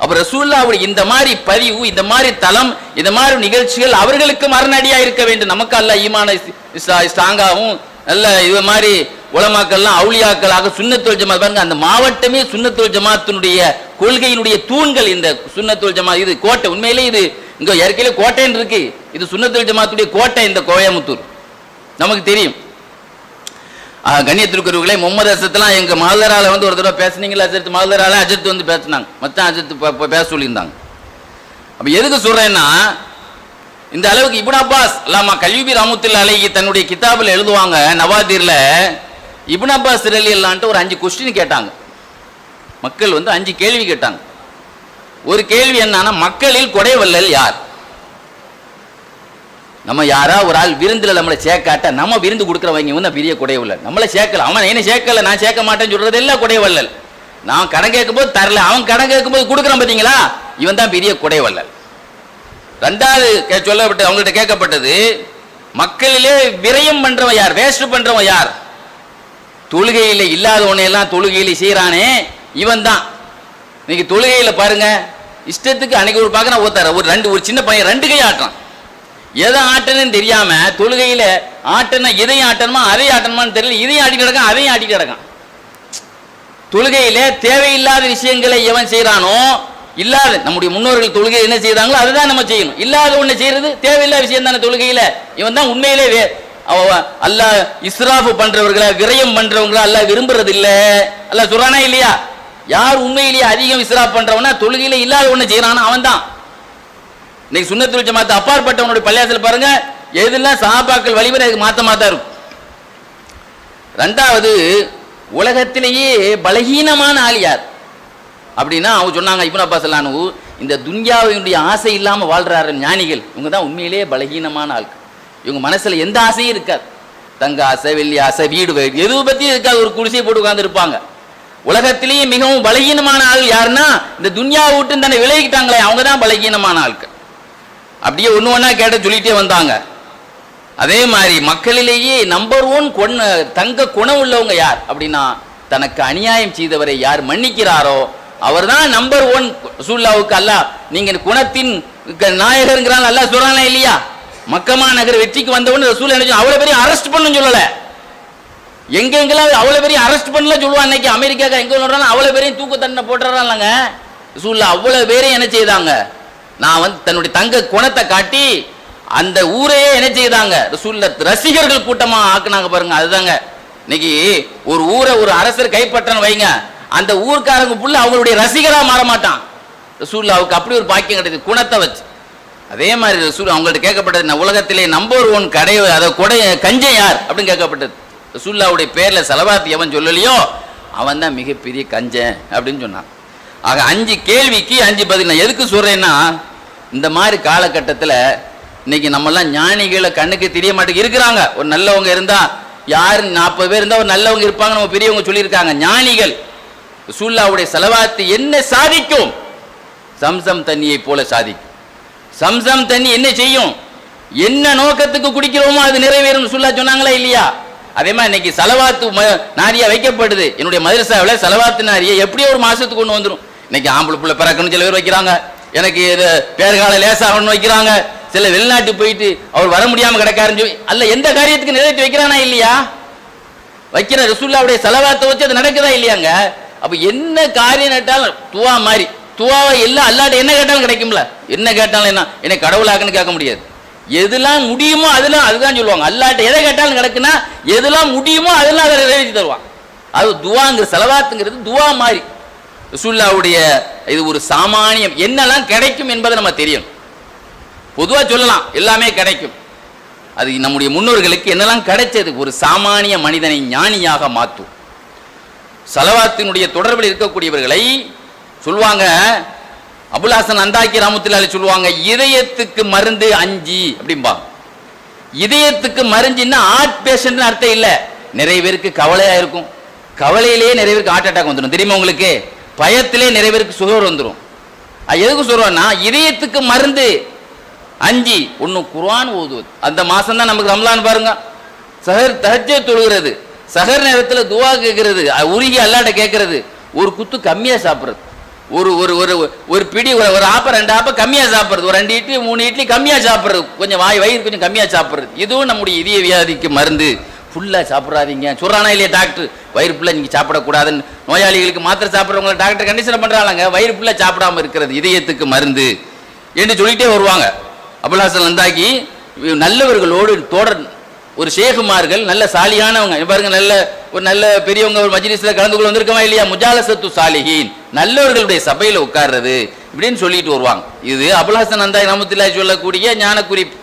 அப்ப ரசூலுல்லாஹ்வுடைய இந்த மாதிரி பதிவு, இந்த மாதிரி தலம், இந்த மாதிரி நிகழ்ச்சிகள் அவர்களுக்கு மரணடியா இருக்க வேண்டும். நமக்கு அல்லாஹ் ஈமான ஸ்ட்ராங்காகவும் நல்ல இது மாதிரி உலமாக்கள்லாம் அவுலியாக்களாக சுன்னத்துல் ஜமாத் பாருங்க, அந்த மாவட்டமே சுன்னத்துல் ஜமாத்தினுடைய கொள்கையினுடைய தூண்கள். இந்த சுன்னத்துல் ஜமாத் இது கோட்டை, உண்மையிலே இது இங்க ஏற்கனவே கோட்டைன்னு இருக்கு, இது சுன்னத்துல் ஜமாத்துடைய கோட்டை இந்த கோயமுத்தூர், நமக்கு தெரியும். கண்ணியத்திற்குரியவர்களே, முகமது அசத்துலாம் எங்க மாதரால வந்து ஒரு தடவை பேசுனீங்களா? அஜர்த்து மாதரால அஜர்த்து வந்து பேசினாங்க, மச்சான் அஜர்த்து பேச சொல்லியிருந்தாங்க. அப்ப எதுக்கு சொல்றேன்னா, இந்த அளவுக்கு இப்னு அப்பாஸ் அல்லாமா கல்வி ரஹ்மத்துல்லாஹி அலைஹி தன்னுடைய கிதாபில் எழுதுவாங்க, நவாதிர்ல இப்னு அப்பாஸ் ரலியல்லாஹு ஒரு 5 கொஸ்டின் கேட்டாங்க. மக்கள் 5 கேள்வி கேட்டாங்க. ஒரு கேள்வி என்னன்னா, மக்களில் கொடைவள்ளல் யார்? நம்ம யாரா ஒரு ஆள் விருந்துல நம்மளை சேர்க்காட்ட நம்ம விருந்து கொடுக்குறவங்க பெரிய கொடைவள்ளல். நம்மளை சேர்க்கல, அவன் என்ன சேர்க்கல, நான் சேர்க்க மாட்டேன்னு சொல்றது எல்லாம் கொடைவள்ளல். நான் கடன் கேட்கும் போது தரல, அவன் கடன் கேட்கும் போது கொடுக்குறான் பாத்தீங்களா, இவன் தான் பெரிய கொடைவள்ளல். ரெண்டாவது சொல்லப்பட்டது, அவங்கள்ட்ட கேட்கப்பட்டது, மக்களிலே விரயம் பண்றவன் யார், வேஸ்ட் பண்றவன் யார்? தொழுகையில இல்லாதவனை எல்லாம் தொழுகையில செய்யறானே இவன் தான். இன்னைக்கு தொழுகையில பாருங்க, இஷ்டத்துக்கு அன்னைக்கு ஒரு பார்க்க ஒருத்தர் ஒரு சின்ன பையன் 2 கை ஆட்டுறான். எதை ஆட்டணும்னு தெரியாம தொழுகையில ஆட்டனா இதையும் ஆட்டணுமா அதையும் ஆட்டணுமான்னு தெரியல, இதையும் ஆட்டிட்டு கிடக்கான் அதையும் ஆட்டிட்டு கிடக்கான். தொழுகையில தேவையில்லாத விஷயங்களை எவன் செய்யறானோ, இல்லாத நம்முடைய முன்னோர்கள் தொழுகை என்ன செய்தாங்களோ அதுதான் நம்ம செய்யணும். இல்லாத ஒண்ணு செய்யறது தேவையில்லாத விஷயம் தானே தொழுகையில. இவன் தான் உண்மையிலே அல்லாஹ் இஸ்ராஃப் பண்றவர்களை, விரயம் பண்றவங்களை அல்லாஹ் விரும்புறது இல்ல. அல்லாஹ் சொல்றானா இல்லையா? யார் உண்மையிலேயே அதிகம் இஸ்ராஃப் பண்றவனா தொழுகையில இல்லாத ஒண்ணு செய்யறானா அவன் தான். இன்னைக்கு சுன்னத்துல் ஜமாத் அப்பாற்பட்டவனுடைய பள்ளியாசல் பாருங்க, எதெல்லாம் சஹாபாக்கள் வழிமுறை அதுக்கு மாத்தமா தான் இருக்கும். ரெண்டாவது, உலகத்திலேயே பலகீனமான ஆள் யார் அப்படின்னா அவங்க சொன்னாங்க, இப்னு அப்பாஸ் ரலியல்லாஹு இந்த துன்யாவுடைய ஆசை இல்லாம வாழ்றாரு ஞானிகள், இவங்க தான் உண்மையிலேயே பலகீனமான ஆட்கள். இவங்க மனசுல எந்த ஆசையும் இருக்காது, தங்க ஆசை, வெள்ளி ஆசை, வீடு எது பத்தியும் இருக்காது, ஒரு குடிசையை போட்டு உட்கார்ந்து இருப்பாங்க. உலகத்திலேயே மிகவும் பலகீனமான ஆள் யாருன்னா இந்த துன்யாவை விட்டு தன்னை விலகிட்டாங்களே அவங்க தான் பலகீனமான ஆட்கள். அப்படியே ஒண்ணா கேட்ட சொல்லிட்டே வந்தாங்க. அதே மாதிரி மக்களிலேயே நம்பர் 1 தங்க குணம் உள்ளவங்க யார் அப்படின்னா, தனக்கு அநியாயம் செய்தவரை யார் மன்னிக்கிறாரோ அவர் தான் நம்பர் 1. ரசூலுல்லாஹ்வுக்கு அல்லாஹ் நீங்க குணத்தின் நாயகர்ங்கிறான் அல்லாஹ் சொல்றானே இல்லையா? மக்கமா நகர் வெற்றிக்கு வந்தவொன்னு ரசூல் என்ன அவ்வளவு பெரிய அரெஸ்ட் பண்ணு சொல்லல, எங்கெங்கெல்லாம் அவ்வளவு பெரிய அரெஸ்ட் பண்ணல சொல்லுவான். இன்னைக்கு அமெரிக்கா எங்க சொல்றாங்க அவ்வளவு பேரையும் தூக்கு தண்டனை போட்டுறாங்க. ரசூலுல்லாஹ் அவ்வளவு பேரையும் என்ன செய்தாங்க, நான் தன்னுடைய தங்க குணத்தை காட்டி அந்த ஊரையே என்ன செய்தாங்க, ரசூலுல்லாஹ் ரசிகர்கள் கூட்டமா ஆக்குனாங்க பாருங்க. அதுதாங்க இன்னைக்கு ஒரு ஊரை ஒரு அரசர் கைப்பற்றன்னு வைங்க, அந்த ஊர்க்காரங்க புள்ள அவங்களுடைய ரசிகரா மாற மாட்டான். ரசூலுல்லாஹ்வுக்கு அப்படி ஒரு பாக்கியம் கிடையாது குணத்தை வச்சு. அதே மாதிரி ரசூல் அவங்கள்ட்ட கேட்கப்பட்டது, உலகத்திலே நம்பர் 1 கடை அதை கொடை கஞ்சன் யார் அப்படின்னு கேட்கப்பட்டது. ரசூலுல்லாஹ்வுடைய பேர்ல ஸலவாத் எவன் சொல்லலையோ அவன் தான் மிகப்பெரிய கஞ்சன் அப்படின்னு சொன்னான். ஆக 5 கேள்விக்கு 5 பதில். நான் எதுக்கு சொல்றேன்னா, இந்த மாதிரி காலகட்டத்தில் இன்னைக்கு நம்மெல்லாம் ஞானிகளை கண்ணுக்கு தெரிய மாட்டேங்க இருக்கிறாங்க. ஒரு நல்லவங்க இருந்தா யாரு 40 பேர் இருந்தா ஒரு நல்லவங்க இருப்பாங்க, நம்ம பெரியவங்க சொல்லியிருக்காங்க. ஞானிகள் ரசூலுல்லாஹ்வுடைய ஸலவாத் என்ன சாதிக்கும்? சம்சம் தண்ணியை போல சாதிக்கும். சம்சம் தண்ணி என்ன செய்யும்? என்ன நோக்கத்துக்கு குடிக்கிறோமோ அது நிறைவேறும் ரசூலுல்லாஹ் சொன்னாங்களா இல்லையா? அதே மாதிரி இன்னைக்கு ஸலவாத் நாரியா வைக்கப்படுது. என்னுடைய மதரசாவில் ஸலவாத் நாரியை எப்படியோ ஒரு மாசத்துக்கு கொண்டு வந்துடும். இன்னைக்கு ஆம்பளை புள்ள பிறக்கணும் சில பேர் வைக்கிறாங்க, எனக்கு இது பேர்கால லேசாகணும்னு வைக்கிறாங்க, சில வெளிநாட்டு போயிட்டு அவர் வர முடியாம கிடக்காருன்னு சொல்லி அல்ல எந்த காரியத்துக்கு நிறைவேற்றி வைக்கிறானா இல்லையா? வைக்கிற ரசூலுல்லாஹ்வுடைய ஸலவாத்தை வச்சு அது நடக்குதா இல்லையாங்க? அப்ப என்ன காரியம் கேட்டாலும் துவா மாதிரி, துவாவை எல்லாம் அல்லாட்ட என்ன கேட்டாலும் கிடைக்கும்ல. என்ன கேட்டாலும் என்ன என்னை கடவுளாக்குன்னு கேட்க முடியாது. எதெல்லாம் முடியுமோ அதெல்லாம் அதுதான் சொல்லுவாங்க. அல்லாட்ட எதை கேட்டாலும் கிடக்குன்னா எதெல்லாம் முடியுமோ அதெல்லாம் அதை நிறைவேற்றி தருவான். அது துவாங்கிற ஸலவாத்துங்கிறது துவா மாதிரி. ரசூலுல்லாஹ்வுடைய இது ஒரு சாமானியம், என்னெல்லாம் கிடைக்கும் என்பதை நம்ம தெரியும். பொதுவாக சொல்லலாம் எல்லாமே கிடைக்கும். அது நம்முடைய முன்னோர்களுக்கு என்னெல்லாம் கிடைச்சது, ஒரு சாமானிய மனிதனை ஞானியாக மாற்றும். ஸலவாத்தினுடைய தொடர்பில் இருக்கக்கூடியவர்களை சொல்லுவாங்க, அபுல் ஹசன் அந்தாக்கி ரஹ்மத்துல்லாஹி சொல்லுவாங்க, இதயத்துக்கு மருந்து 5 அப்படிம்பாங்க. இதயத்துக்கு மருந்துன்னா ஹார்ட் பேஷண்ட் அர்த்தம் இல்லை. நிறைய பேருக்கு கவலையா இருக்கும், கவலையிலேயே நிறைய பேருக்கு ஹார்ட் அட்டாக் வந்துடும் தெரியுமா உங்களுக்கு? பயத்திலே நிறைய பேருக்கு சுகர் வந்துடும். எதுக்கு சொல்றோம்னா இதயத்துக்கு மருந்து 5. 1 குர்ஆன் ஓதுவது. அந்த மாசம் தான் நமக்கு ரமலான் பாருங்க. சஹர் தஹஜ்ஜத் தொழுகிறது, சஹர் நேரத்தில் துவா கேட்கறது, உருகி அல்லாஹ்ட்ட கேட்கறது, ஒரு குத்து கம்மியா சாப்பிடுறது, ஒரு ஒரு ஒரு ஒரு பிடி ஒரு ஆப்ப 2 ஆப்ப கம்மியா சாப்பிடுறது, ஒரு 2 இட்லி 3 இட்லி கம்மியா சாப்பிடுறது, கொஞ்சம் வயிறு கொஞ்சம் கம்மியா சாப்பிடுறது. இதுவும் நம்முடைய இதய வியாதிக்கு மருந்து. ஃபுல்லா சாப்பிடாதீங்க சொல்றானா இல்லையா டாக்டர்? வயிறு ஃபுல்லா நீங்க சாப்பிடக்கூடாதுன்னு நோயாளிகளுக்கு மாத்திரை சாப்பிட்றவங்களை டாக்டர் கண்டிஷன் பண்றாங்க. வயிறு ஃபுல்லா சாப்பிடாம இருக்கிறது இதயத்துக்கு மருந்து என்று சொல்லிட்டே வருவாங்க. அபுல் ஹசன் அந்தாக்கி நல்லவர்களோடு தொடர் ஒரு ஷேகுமார்கள் நல்ல சாலியானவங்க பாருங்க, நல்ல ஒரு நல்ல பெரியவங்க ஒரு மஜ்லிஸ்ல கலந்து கொண்டு வந்திருக்கமா இல்லையா? முஜாலசத்து சாலிஹீன், நல்லவர்களுடைய சபையில உட்கார்றது இப்படின்னு சொல்லிட்டு வருவாங்க. இது அபுல் ஹசன் அந்தாக்கி ரஹ்மத்துல்லாஹி சொல்லக்கூடிய ஞான குறிப்பு.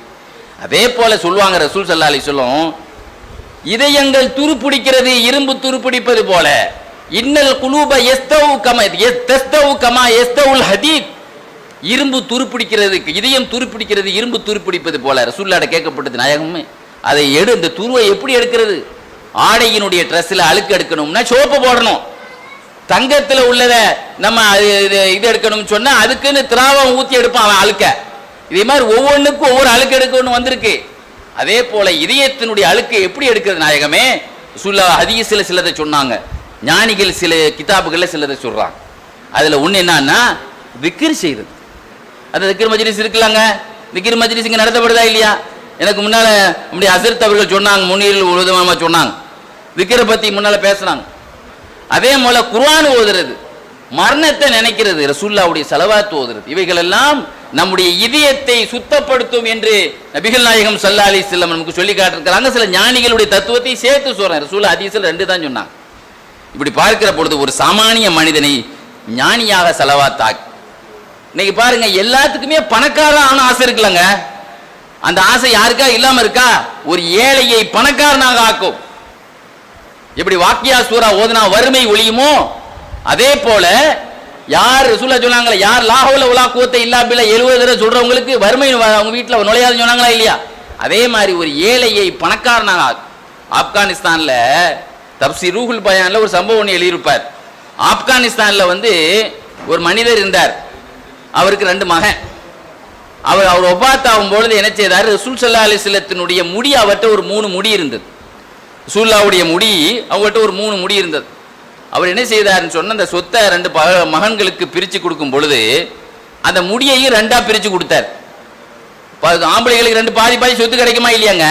அதே போல சொல்லுவாங்க ரசூல் ஸல்லல்லாஹு அலைஹி வஸல்லம், இதயங்கள் துருப்பிடிக்கிறது இரும்பு துருப்பிடிப்பது போல, இன்னல் குலூப யஸ்தவு கமா யஸ்தவுல் ஹதீத், இரும்பு துருப்பிடிக்கிறது, இதயம் துருப்பிடிக்கிறது இரும்பு துருப்பிடிப்பது போல. ரசூலுல்லாஹ்ட கேட்கப்பட்டது, நாயகமே அதை இந்த துருவை எப்படி எடுக்கிறது? ஆடையினுடைய ட்ரெஸ்ல அழுக்கு எடுக்கணும்னா சோப்பு போடணும், தங்கத்தில் உள்ளத நம்ம இது எடுக்கணும்னு சொன்னா அதுக்குன்னு திராவம் ஊத்தி எடுப்பான் அவன் அழுக்க. இதே மாதிரி ஒவ்வொன்றுக்கும் ஒவ்வொரு அழுக்கு எடுக்கணும்னு வந்திருக்கு. அதே போல இதயத்தினுடைய அழுக்கு எப்படி எடுக்கிறது நாயகமே? ரசூலுல்லாஹ் ஹதீஸ்ல சிலதை சொன்னாங்க, ஞானிகள் சில கிதாபுகள்ல சிலதை சொல்றாங்க. அதுல ஒண்ணு என்னன்னா விக்ர் செய்யறது. அந்த விக்ர் மஜ்லிஸ் இருக்குல்லாங்க, விக்ர் மஜ்லிஸ் இங்க நடத்தப்படுதா இல்லையா? எனக்கு முன்னால நம்முடைய ஹஸரத் அவர்கள் சொன்னாங்க, முன்னீரில் உலகமா சொன்னாங்க, விக்ரை பத்தி முன்னால பேசுறாங்க. அதே போல குர்ஆன் ஓதுறது, மரணத்தை நினைக்கிறது, ரசூலுல்லாஹ்வுடைய ஸலவாத் ஓதுறது, இவைகள் எல்லாம் நம்முடைய இதயத்தை சுத்தப்படுத்தும் என்று நபிகள் நாயகம் ஸல்லல்லாஹு அலைஹி வஸல்லம் நமக்கு சொல்லி காட்டிருக்கிறாங்க. சில ஞானிகளுடைய தத்துவத்தை சேர்த்து சொல்றேன். ரசூலுல்லாஹ் ஹதீஸ்ல 2 தான் சொன்னாங்க. இப்படி பார்க்கிற பொழுது ஒரு சாமானிய மனிதனை ஞானியாக ஸலவாத் ஆக்கி, இன்னைக்கு பாருங்க எல்லாத்துக்குமே பணக்காரன் ஆன ஆசை இருக்குல்லங்க, அந்த ஆசை யாருக்கா இல்லாம இருக்கா? ஒரு ஏழையை பணக்காரனாக ஆக்கும். எப்படி வாக்கியா சூரா ஓதுனா வறுமை ஒழியுமோ, அதே போல யார் ரசூலுல்லாஹ் சொன்னாங்களே, யார் லா ஹவுல வலா குவத்த இல்லா பில்லாஹ் 70 தடவை சொல்றவங்களுக்கு வறுமை அவங்க வீட்டில் நுழையாதுன்னு சொன்னாங்களா இல்லையா? அதே மாதிரி ஒரு ஏழையை பணக்காரனாக ஆக்கும். ஆப்கானிஸ்தான்ல தப்சீர் ரூஹுல் பயான்ல ஒரு சம்பவம் ஒன்று எழுதியிருப்பார். ஆப்கானிஸ்தான்ல ஒரு மனிதர் இருந்தார், அவருக்கு 2 மகன். அவர் ஒபாத் ஆகும் பொழுது என்ன செய்தார்? ரசூல் ஸல்லல்லாஹு அலைஹி வஸல்லத்தினுடைய முடி அவர்கிட்ட ஒரு 3 முடி இருந்தது. ரசூலுல்லாஹ்வுடைய முடி அவர்கிட்ட ஒரு 3 முடி இருந்தது. அவர் என்ன செய்தார்னு சொன்ன, அந்த சொத்தை 2 மகன்களுக்கு பிரித்து கொடுக்கும் பொழுது அந்த முடியையும் 2ஆ பிரித்து கொடுத்தார். ஆம்பளைகளுக்கு 2 பாதி பாதி சொத்து கிடைக்குமா இல்லையாங்க?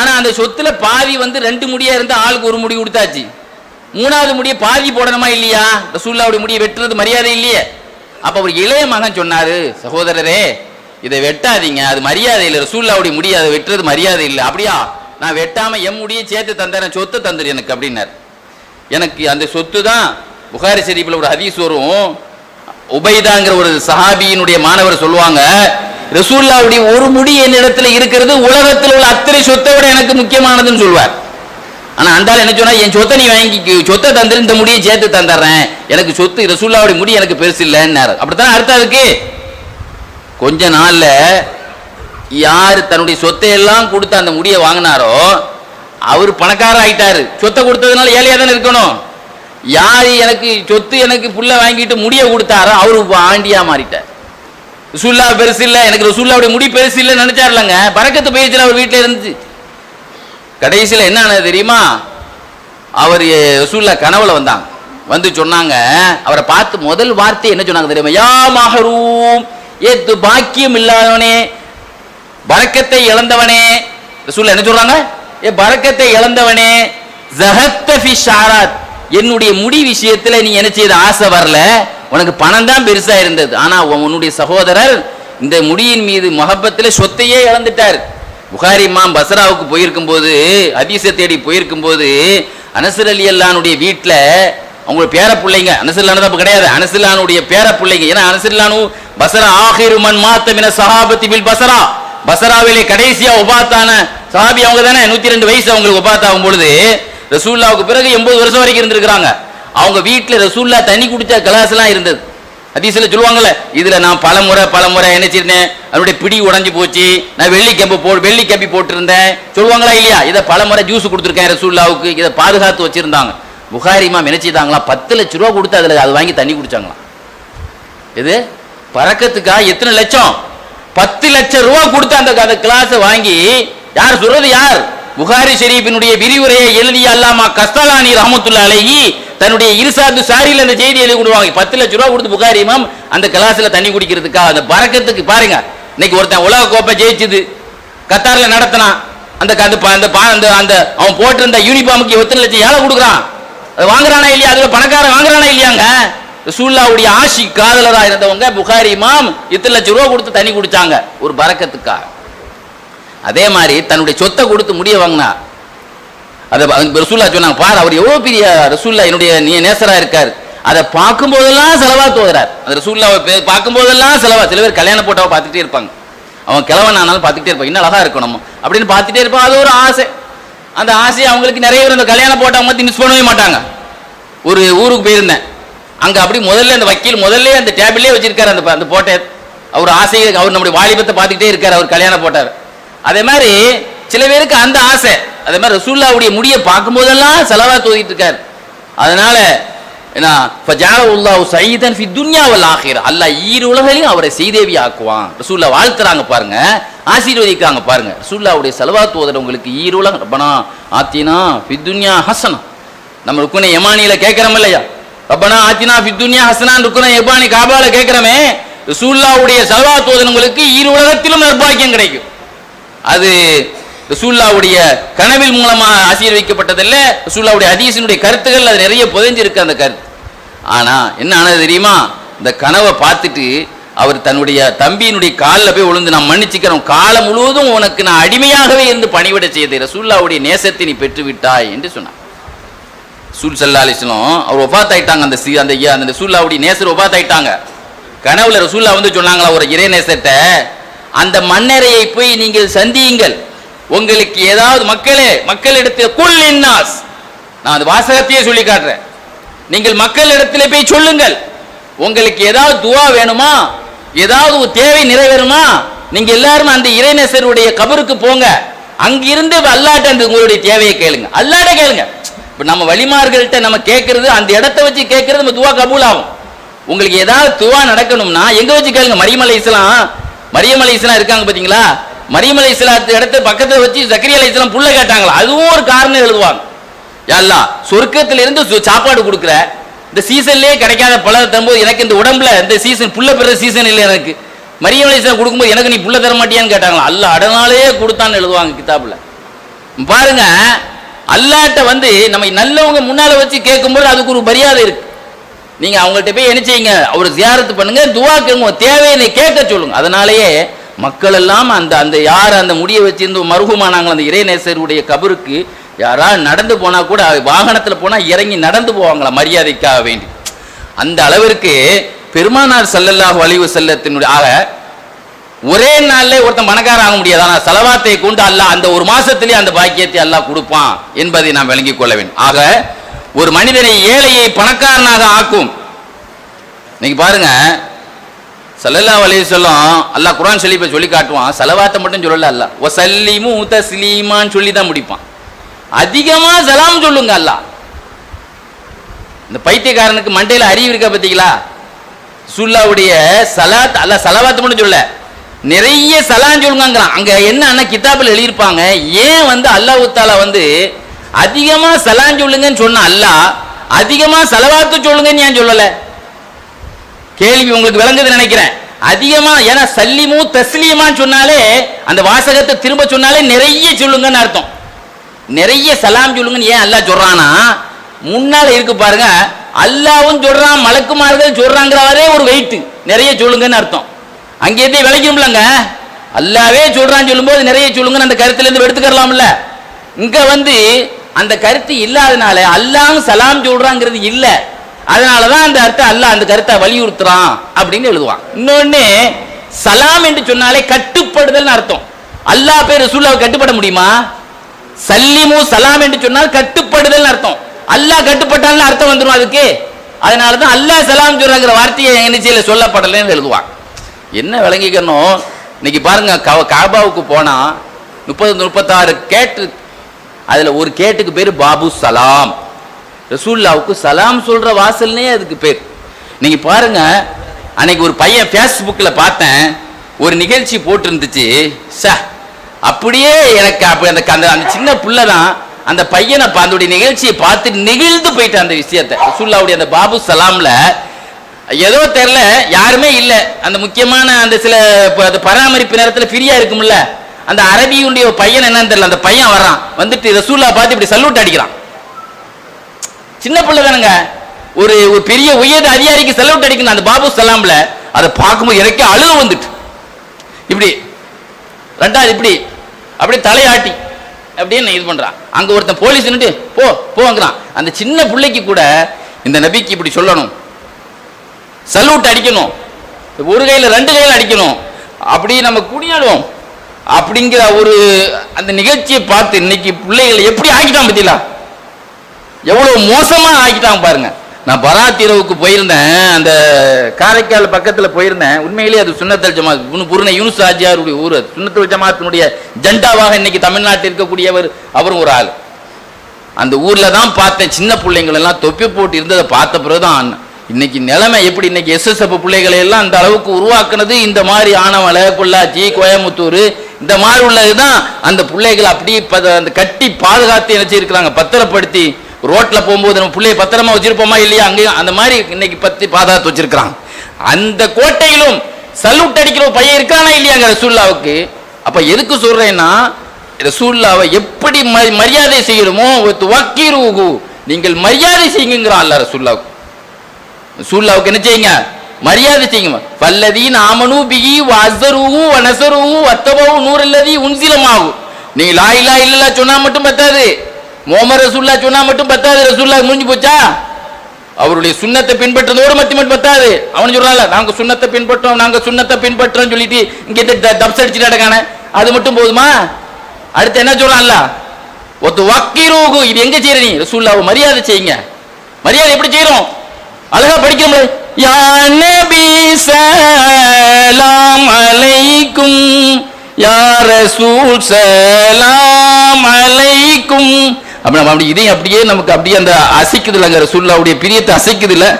ஆனா அந்த சொத்துல பாதி 2 முடியா இருந்தா ஆளுக்கு 1 முடி கொடுத்தாச்சு. 3வது முடியை பாதி போடணுமா இல்லையா? ரசூலுல்லாஹ்வுடைய முடியை வெட்டுறது மரியாதை இல்லையே. அப்ப அவர் இளைய மகன் சொன்னாரு, சகோதரரே இதை வெட்டாதீங்க, அது மரியாதை இல்லை, ரசூலுல்லாஹ்வுடைய முடி அதை வெட்டுறது மரியாதை இல்லை. அப்படியா? நான் வெட்டாம எம் முடியை சேர்த்து தந்தேன், சொத்து தந்துரு எனக்கு அப்படின்னார். எனக்கு அந்த சொத்து தான் புகாரி ஷரீஃப்ல ஒரு ஹதீஸ் வரும், உபைதாங்கிற ஒரு சஹாபியினுடைய மாணவர் சொல்லுவாங்க, ரசூலுல்லாஹ்வுடைய ஒரு முடி என்னிடத்துல இருக்கிறது உலகத்தில் உள்ள அத்தனை சொத்தை விட எனக்கு முக்கியமானதுன்னு சொல்வார். ஆனா அந்தால என்ன சொன்னா, என் சொத்தை நீ வாங்கி சொத்தை தந்துரு, இந்த முடியை சேர்த்து தந்துடுறேன், எனக்கு சொத்து ரசூலுல்லாஹ்வுடைய முடி எனக்கு பெருசு இல்லைன்னாரு. அப்படித்தான் அர்த்தம் அதுக்கு. கொஞ்ச நாள்ல யார் தன்னுடைய சொத்தை எல்லாம் கொடுத்து அந்த முடியை வாங்கினாரோ அவர் பணக்காரர் ஆயிட்டாரு. சொத்தை கொடுத்ததுனால ஏழையா தானே இருக்கணும். யார் எனக்கு சொத்து எனக்கு புள்ள வாங்கிட்டு முடியை கொடுத்தாரோ அவரு ஆண்டியா மாறிட்டார். ரசூலுல்லாஹ் பெருசு இல்லை, எனக்கு ரசூலுல்லாஹ்வுடைய முடி பெருசு இல்லைன்னு நினைச்சாருலங்க, பரக்கத்து போயிடுச்சுல அவர் வீட்டில் இருந்துச்சு. கடைசியில் என்ன ஆனது தெரியுமா? அவர் ரசூலுல்லாஹ் கனவுல வந்தாங்க, வந்து சொன்னாங்க, அவரை பார்த்து முதல் வார்த்தை என்ன சொன்னாங்க தெரியுமா? யா மஹரூம், ஏத்து பாக்கியம் இல்லாதவனே, பரக்கத்தை இழந்தவனே. ரசூலுல்லாஹ் என்ன சொல்றாங்க? ஏ பரக்கத்தை இழந்தவனே, ஜஹத்த ஃபி ஷாராத், என்னுடைய முடி விஷயத்துல நீ என்ன செய்த ஆசை வரல, உனக்கு பணம் தான் பெருசா இருந்தது, ஆனா உன்னுடைய சகோதரர் இந்த முடியின் மீது மஹப்பத்தில் சொத்தையே இழந்துட்டார். புகாரி இமாம் பஸ்ராவுக்கு போயிருக்கும் போது, ஹதீஸை தேடி போயிருக்கும் போது, அனஸ் ரலியல்லாஹுடைய வீட்டில் அவங்களுடைய பேர பிள்ளைங்க, அனஸ் ரலியல்லாஹு அப்ப கிடையாது, அனஸ் ரலியல்லாஹுடைய பேர பிள்ளைங்க. ஏன்னா அனஸ் ரலியல்லாஹு பஸ்ரா ஆகிரு மன் மாத்த மின ஸஹாபத்தி பில் பஸ்ரா, பஸ்ராவிலே கடைசியா உபாத்தான சஹாபி அவங்க தானே. 102 வயசு அவங்களுக்கு உபாத் ஆகும் பொழுது ரசூலுல்லாஹ்வுக்கு பிறகு 80 வருஷம் வரைக்கும் இருந்திருக்கிறாங்க. அவங்க வீட்டில் ரசூலுல்லாஹ் தண்ணி குடிச்ச கிளாஸ் எல்லாம் இருந்தது. ஹதீஸ்ல சொல்லுவாங்கல்ல, இதுல நான் பலமுறை என்ன செய்தேன், அதனுடைய பிடி உடைஞ்சு போச்சு, நான் வெள்ளி கம்பி போட்டிருந்தேன் சொல்லுவாங்களா இல்லையா? இதை பலமுறை ஜூஸ் கொடுத்துருக்கேன் ரசூலுல்லாஹ்வுக்கு, இதை பாதுகாத்து வச்சிருந்தாங்க. புகாரி இமாம் என்ன செய்தாங்களா, 10 லட்சம் ரூபா கொடுத்து அது வாங்கி தண்ணி குடிச்சாங்களாம். இது பறக்கத்துக்கா எத்தனை லட்சம்? 10 லட்சம் ரூபா கொடுத்து அந்த கிளாஸை வாங்கி, யார் சொல்றது? யார்? புகாரி ஷரீஃபினுடைய விரிவுரையை எழுதிய அல்லாமா கஸ்தலானி ரஹ்மத்துல்லாஹி அலைஹி தன்னுடைய இர்சாது சாரியில் அந்த செய்தி எழுதி கொடுவாங்க. 10 லட்சம் ரூபா கொடுத்து புகாரி இமாம் அந்த கிளாஸ்ல தண்ணி குடிக்கிறதுக்கா, அந்த பரக்கத்துக்கு. பாருங்க, இன்னைக்கு ஒருத்தன் உலக கோப்பை ஜெயிச்சது கத்தார்ல நடத்தினான், அவன் போட்டிருந்த யூனிஃபார்முக்கு எத்தனை லட்சம் ஏழை கொடுக்குறான், அது வாங்குறானா இல்லையா? அதுல பணக்காரன் வாங்குறானா இல்லையாங்க? ரசூலுல்லாஹ்வுடைய ஆஷி காதலரா இருந்தவங்க புகாரி இமாம் 8 லட்சம் ரூபா கொடுத்து தண்ணி குடிச்சாங்க ஒரு பரக்கத்துக்கா. அதே மாதிரி தன்னுடைய சொத்தை கொடுத்து முடிய வாங்கினா. அதை ரசூலுல்லாஹ் சொன்னாங்க, பார் அவர் எவ்வளவு பெரிய ரசூலுல்லாஹ் என்னுடைய நேசரா இருக்காரு. அதை பார்க்கும் போதெல்லாம் செலவா தோதுறார். அந்த ரசூலுல்லாஹ் பார்க்கும் போதெல்லாம் செலவா. சில பேர் கல்யாண போட்டோவை பார்த்துட்டே இருப்பாங்க, அவன் கிழவன் ஆனாலும் பார்த்துக்கிட்டே இருப்பான், இன்னும் அழகா இருக்கணும் அப்படின்னு பார்த்துட்டே இருப்பான். அது ஒரு ஆசை. அந்த ஆசையை அவங்களுக்கு நிறைய பேர் அந்த கல்யாணம் போட்டவங்க பற்றி மிஸ் பண்ணவே மாட்டாங்க. ஒரு ஊருக்கு போயிருந்தேன், அங்கே அப்படி முதல்ல அந்த வக்கீல் முதல்ல அந்த டேபிள்லேயே வச்சிருக்காரு அந்த போட்டை. அவர் ஆசையை, அவர் நம்முடைய வாலிபத்தை பார்த்துக்கிட்டே இருக்கார், அவர் கல்யாணம் போட்டார். அதே மாதிரி சில பேருக்கு அந்த ஆசை. அதே மாதிரி ரசூலுல்லாஹ்வுடைய முடியை பார்க்கும் போதெல்லாம் ஸலவாத் ஓதிட்டு இருக்காரு. அதனால என்ன, ஃபஜஅலல்லாஹு ஸயீதன் ஃபி துன்யா வல் ஆখিরা, அல்லாஹ் ஈரு உலகிலும் அவரை செய்தேவி ஆக்குவான். ரசூலுல்லாஹ் வாழ்த்துறாங்க பாருங்க, ஆசீர்வதிக்காங்க பாருங்க. ரசூலுல்லாஹ்வுடைய ஸலவாத் ஓதுறவங்களுக்கு ஈரு உலகம் ரப்பனா ஆத்தினா ஃபி துன்யா ஹஸனா. நம்ம ருக்குனே யமானியில கேட்கிறோம் இல்லையா, ரப்பனா ஆத்தினா ஃபி துன்யா ஹஸனா ருக்குனே யமானி காபால கேட்கிறோமே, ரசூலுல்லாஹ்வுடைய ஸலவாத் ஓதுறவங்களுக்கு ஈரு உலகத்திலும் நற்பாக்கியம் கிடைக்கும். அது ரசூலுல்லாஹ்வுடைய கனவில் மூலமாக ஆசீர்வதிக்கப்பட்டதில்லை, ரசூலுல்லாஹ்வுடைய ஹதீஸினுடைய கருத்துக்கள் அது நிறைய புதைஞ்சிருக்கு அந்த கருத்து. ஆனா என்ன ஆனது தெரியுமா, இந்த கனவை பார்த்துட்டு அவர் தன்னுடைய தம்பியினுடைய காலில் போய் விழுந்து, நான் மன்னிச்சுக்கிறோம், காலம் முழுவதும் உனக்கு நான் அடிமையாகவே இருந்து பணிவிட செய்தேன், ரசூலுல்லாஹ்வுடைய நேசத்தை நீ பெற்று விட்டாய் என்று சொன்னார். ரசூல் ஸல்லல்லாஹு அலைஹி வஸல்லம் அவர் வஃபாத் ஆயிட்டாங்க. அந்த ரசூலுல்லாஹ்வுடைய நேசர் வஃபாத் ஆயிட்டாங்க. கனவுல ரசூலுல்லாஹ் வந்து சொன்னாங்களா ஒரு இறை நேசத்தை, அந்த மன்னரையை போய் நீங்கள் சந்தியுங்கள், உங்களுக்கு ஏதாவது மக்களிடத்தில் குல் இன்னாஸ், நான் அந்த வாசகத்தையே சொல்லி காட்டுறேன், நீங்கள் மக்களிடத்தில் போய் சொல்லுங்கள், உங்களுக்கு ஏதாவது துவா வேணுமா, ஏதாவது ஒரு தேவை நிறைவேறுமா, நீங்க எல்லாரும் அந்த இறைநேசருடைய கபருக்கு போங்க, அங்கிருந்து அல்லாஹ்ட்ட அந்த உங்களுடைய தேவையை கேளுங்க, அல்லாஹ்ட்ட கேளுங்க. இப்ப நம்ம வலிமார்கள்ட்ட நம்ம கேட்கறது, அந்த இடத்தை வச்சு கேட்கறது நம்ம துவா கபூல் ஆகும். உங்களுக்கு ஏதாவது துவா நடக்கணும்னா எங்க வச்சு கேளுங்க. மரியம் அலைஹிஸ்ஸலாம் இருக்காங்க பாத்தீங்களா, மரியம் அலைஹிஸ்ஸலாத்து இடத்த பக்கத்துல வச்சு ஜக்கரியா அலைஹிஸ்ஸலாம் புள்ள கேட்டாங்களா, அதுவும் ஒரு காரணம் எழுதுவாங்க. யா அல்லாஹ், சொர்க்கத்துல இருந்து சாப்பாடு கொடுக்குற, இந்த சீசன்லயே கிடைக்காத பழம் தரும்போது எனக்கு இந்த உடம்புல இந்த சீசன் புள்ள பெற சீசன் இல்லை, எனக்கு மரியம் அலைஹிஸ்ஸலாம் கொடுக்கும்போது எனக்கு நீ புள்ள தர மாட்டியான்னு கேட்டாங்களா, அல்லாஹ் அடனாலேயே கொடுத்தான்னு எழுதுவாங்க கிதாபுல. பாருங்க, அல்லாஹ்ட்ட வந்து நம்ம நல்லவங்க முன்னால வச்சு கேட்கும்போது அதுக்கு ஒரு மரியாதை இருக்கு. நீங்க அவங்கள்ட்ட போய் என்ன செய்யுங்க, அவர் ஜியாரத்து பண்ணுங்க, துவா கேளுங்க, தேவையை கேட்க சொல்லுங்க. அதனாலேயே மக்கள் எல்லாம் அந்த யார் அந்த முடியை வச்சிருந்து மருகுமானாங்களோ அந்த இறைநேசருடைய கபருக்கு யாராவது நடந்து போனா கூட வாகனத்தில் போனா இறங்கி நடந்து போவாங்களா மரியாதைக்காக வேண்டி. அந்த அளவிற்கு பெருமானார் ஸல்லல்லாஹு அலைஹி வஸல்லத்தினுடைய ஆக ஒரே நாள்ல ஒருத்தன் பணக்காரன் ஆக முடியாது. ஆனால் ஸலவாத்தை கொண்டு அல்லாஹ் அந்த ஒரு மாசத்திலேயே அந்த பாக்கியத்தை அல்லாஹ் கொடுப்பான் என்பதை நாம் விளங்கிக் கொள்ள வேண்டும். ஆக ஒரு மனிதனை ஏழையை பணக்காரனாக ஆக்கும். இன்னைக்கு பாருங்க, ஸல்லல்லாஹு அலைஹி வஸல்லம் அல்லாஹ் குர்ஆன் ஷரீஃபை சொல்லி காட்டுவான், ஸலவாத்தை மட்டும் சொல்லல, அல்லாஹ் வஸல்லிமு தஸ்லீமான்னு சொல்லி தான் முடிப்பான். அதிகமா சலாம் சொல்லுங்க அல்லாஹ். இந்த பைத்தியக்காரனுக்கு மண்டையில அறிவு இருக்கா பார்த்தீங்களா, ரசூலுல்லாஹ்வுடைய ஸலாத் அல்லாஹ் ஸலவாத் மட்டும் சொல்ல, நிறைய சலாம் சொல்லுங்கிறான். அங்க என்ன கிதாபில் எழுதியிருப்பாங்க, ஏன் வந்து அல்லாஹ் தஆலா வந்து அதிகமா சலாம் சொல்லுங்கன்னு சொன்ன அல்லாஹ் அதிகமா ஸலவாத்து சொல்லுங்கன்னு ஏன் சொல்லல? கேள்வி உங்களுக்கு விளங்குது நினைக்கிறேன். அதிகமா, ஏன்னா சல்லிமு தஸ்லீமான்னு சொன்னாலே அந்த வாசகத்தை திரும்ப சொன்னாலே நிறைய சொல்லுங்கன்னு அர்த்தம். நிறைய சலாம் சொல்லுங்கன்னு ஏன் அல்லாஹ் சொல்றானா, முன்னால இருக்கு பாருங்க, அல்லாவும் சொல்றான் மலக்குமார்கள் சொல்றாங்கிறவரே ஒரு வெயிட், நிறைய சொல்லுங்கன்னு அர்த்தம். அங்கேயே விளக்கணும்லங்க, அல்லாவே சொல்றான்னு சொல்லும்போது நிறைய சொல்லுங்கன்னு அந்த கருத்துல இருந்து எடுத்துக்கலாம்ல. இங்க வந்து அந்த கருத்து இல்லாதனால அல்லாஹ் சலாம் சொல்றாங்கிறது இல்ல, அதனாலதான் அந்த அர்த்தம் அல்லாஹ் அந்த கருத்தை வலியுறுத்துறான் அப்படின்னு எழுதுவான். இன்னொன்னு, சலாம் என்று சொன்னாலே கட்டுப்படுதல் அர்த்தம். அல்லாஹ் பேர் ரசூலுல்லாஹ் கட்டுப்பட முடியுமா? சல்லிமு சலாம் என்று சொன்னால் கட்டுப்படுதல் அர்த்தம். அல்லாஹ் கட்டுப்பட்டான்னு அர்த்தம் வந்துடும் அதுக்கு. அதனாலதான் அல்லாஹ் சலாம் சொல்றாங்கிற வார்த்தையை நிச்சயில சொல்லப்படலைன்னு எழுதுவான். என்ன விளங்கிக்கணும், இன்னைக்கு பாருங்க, காபாவுக்கு போனா 30-36 கேட்டு, அதுல ஒரு கேட்டுக்கு பேரு பாபு சலாம். ரசூலுல்லாஹ்வுக்கு சலாம் சொல்ற வாசல்னே அதுக்கு பேர். நீங்க பாருங்க, அன்னைக்கு ஒரு பையன் ஃபேஸ்புக்ல பார்த்தேன், ஒரு நிகழ்ச்சி போட்டு இருந்துச்சு, அப்படியே எனக்கு அந்த சின்ன புள்ள தான் அந்த பையனை அந்த நிகழ்ச்சியை பார்த்து நெகிழ்ந்து போயிட்டு அந்த விஷயத்தை. ரசூலுல்லாஹ்வுடைய அந்த பாபு சலாம்ல ஏதோ தெரியல, யாருமே இல்லை, அந்த முக்கியமான அந்த சில பராமரிப்பு நேரத்தில் ஃப்ரீயா இருக்கும்ல, அந்த அரபியுடைய பையன் என்னன்னு தெரியல, அந்த பையன் வர்றான், வந்துட்டு ரசூலுல்லாஹ் பார்த்து இப்படி சல்யூட் அடிக்கிறான். சின்ன பிள்ளை தானுங்க, ஒரு பெரிய உயர் அதிகாரிக்கு சல்யூட் அடிக்கணும் அந்த பாபு சலாம்ல. அதை பார்க்கும்போது எனக்கே அழுக வந்துட்டு, இப்படி ரெண்டாவது இப்படி அப்படியே தலையாட்டி அப்படின்னு இது பண்றான். அங்க ஒருத்தன் போலீஸ் நின்று போங்கிறான். அந்த சின்ன பிள்ளைக்கு கூட இந்த நபிக்கு இப்படி சொல்லணும், சல்யூட் அடிக்கணும், ஒரு கையில 2 கையில அடிக்கணும். அப்படி நம்ம குடியாடுவோம் அப்படிங்கிற ஒரு அந்த நிகழ்ச்சியை பார்த்து இன்னைக்கு பிள்ளைகளை எப்படி ஆக்கிட்டான் பத்திலா, எவ்வளவு மோசமா ஆக்கிட்டாங்க பாருங்க. நான் பராத் இரவுக்கு போயிருந்தேன், அந்த காரைக்கால் பக்கத்தில் போயிருந்தேன். உண்மையிலேயே அது சுன்னத்தல் ஜமாத் புருணை யூனுஸ் ஆஜியாருடைய ஊர். சுன்னத்தல் ஜமாத்தினுடைய ஜெண்டாவாக இன்னைக்கு தமிழ்நாட்டில் இருக்கக்கூடியவர் அவரும் ஒரு ஆள். அந்த ஊர்ல தான் பார்த்தேன், சின்ன பிள்ளைங்கள் எல்லாம் தொப்பி போட்டு இருந்ததை பார்த்த பிறகுதான் இன்னைக்கு நிலைமை எப்படி. இன்னைக்கு எஸ்எஸ்எஃப் பிள்ளைகளை எல்லாம் அந்த அளவுக்கு உருவாக்குனது இந்த மாதிரி ஆனமலை, பொள்ளாச்சி, கோயம்புத்தூர் இந்த மாதிரி உள்ளதுதான். அந்த பிள்ளைகள் அப்படியே அந்த கட்டி பாதுகாத்து நினைச்சிருக்கிறாங்க, பத்திரப்படுத்தி. ரோட்ல போகும்போது நம்ம பிள்ளைய பத்திரமா வச்சிருப்போமா இல்லையா, அங்கேயும் அந்த மாதிரி இன்னைக்கு பத்தி பாதுகாத்து வச்சிருக்கிறாங்க. அந்த கோட்டையிலும் சல்யூட் அடிக்கிற பையன் இருக்கானா இல்லையாங்க ரசூலுல்லாவுக்கு. அப்ப எதுக்கு சொல்றேன்னா, ரசூலுல்லாவை எப்படி மரியாதை செய்யணுமோ வக்கீருஹு, நீங்கள் மரியாதை செய்யுங்கிறான் அல்லாஹ் ரசூலுல்லாவுக்கு. ரசூலுல்லாவுக்கு என்ன செய்யுங்க, மரியாதை செய்யுங்க. வல்லதீன ஆமனூ பிஹி வஅஸ்ஸருஹு வநஸருஹு வத்தபவு நூரல்லதீ உன்ஸிலமாஹு. நீ லா இலாஹ இல்லல்லாஹ் சொன்னா மட்டும் பத்தாது, முஹம்மது ரசூலுல்லாஹ் சொன்னா மட்டும் பத்தாது. ரசூலுல்லாஹ் முடிஞ்சு போச்சா? அவருடைய சுன்னத்தை பின்பற்றதோடு மட்டும் பத்தாது. அவன் சொல்றான்ல, நாங்க சுன்னத்தை பின்பற்றோம், நாங்க சுன்னத்தை பின்பற்றோம் சொல்லிட்டு இங்க தப்ஸ் அடிச்சுட்டு நடக்கானே, அது மட்டும் போதுமா? அடுத்து என்ன சொல்றான்ல, ஒத்து வக்கீருஹு, இது எங்க செய்யற நீ? ரசூலுல்லாஹ்வை மரியாதை செய்யுங்க. மரியாதை எப்படி செய்யறோம்? அழகா படிக்கிறோம்ல, யா நபி ஸலாம் அலைக்கும், யா ரசூல் ஸலாம் அலைக்கும். அப்படி நம்ம அப்படி இதையும் அப்படியே நமக்கு அப்படியே அந்த அசைக்குது இல்லைங்க, ரசூலுல்லாஹ்வுடைய பிரியத்தை அசைக்குது இல்லை.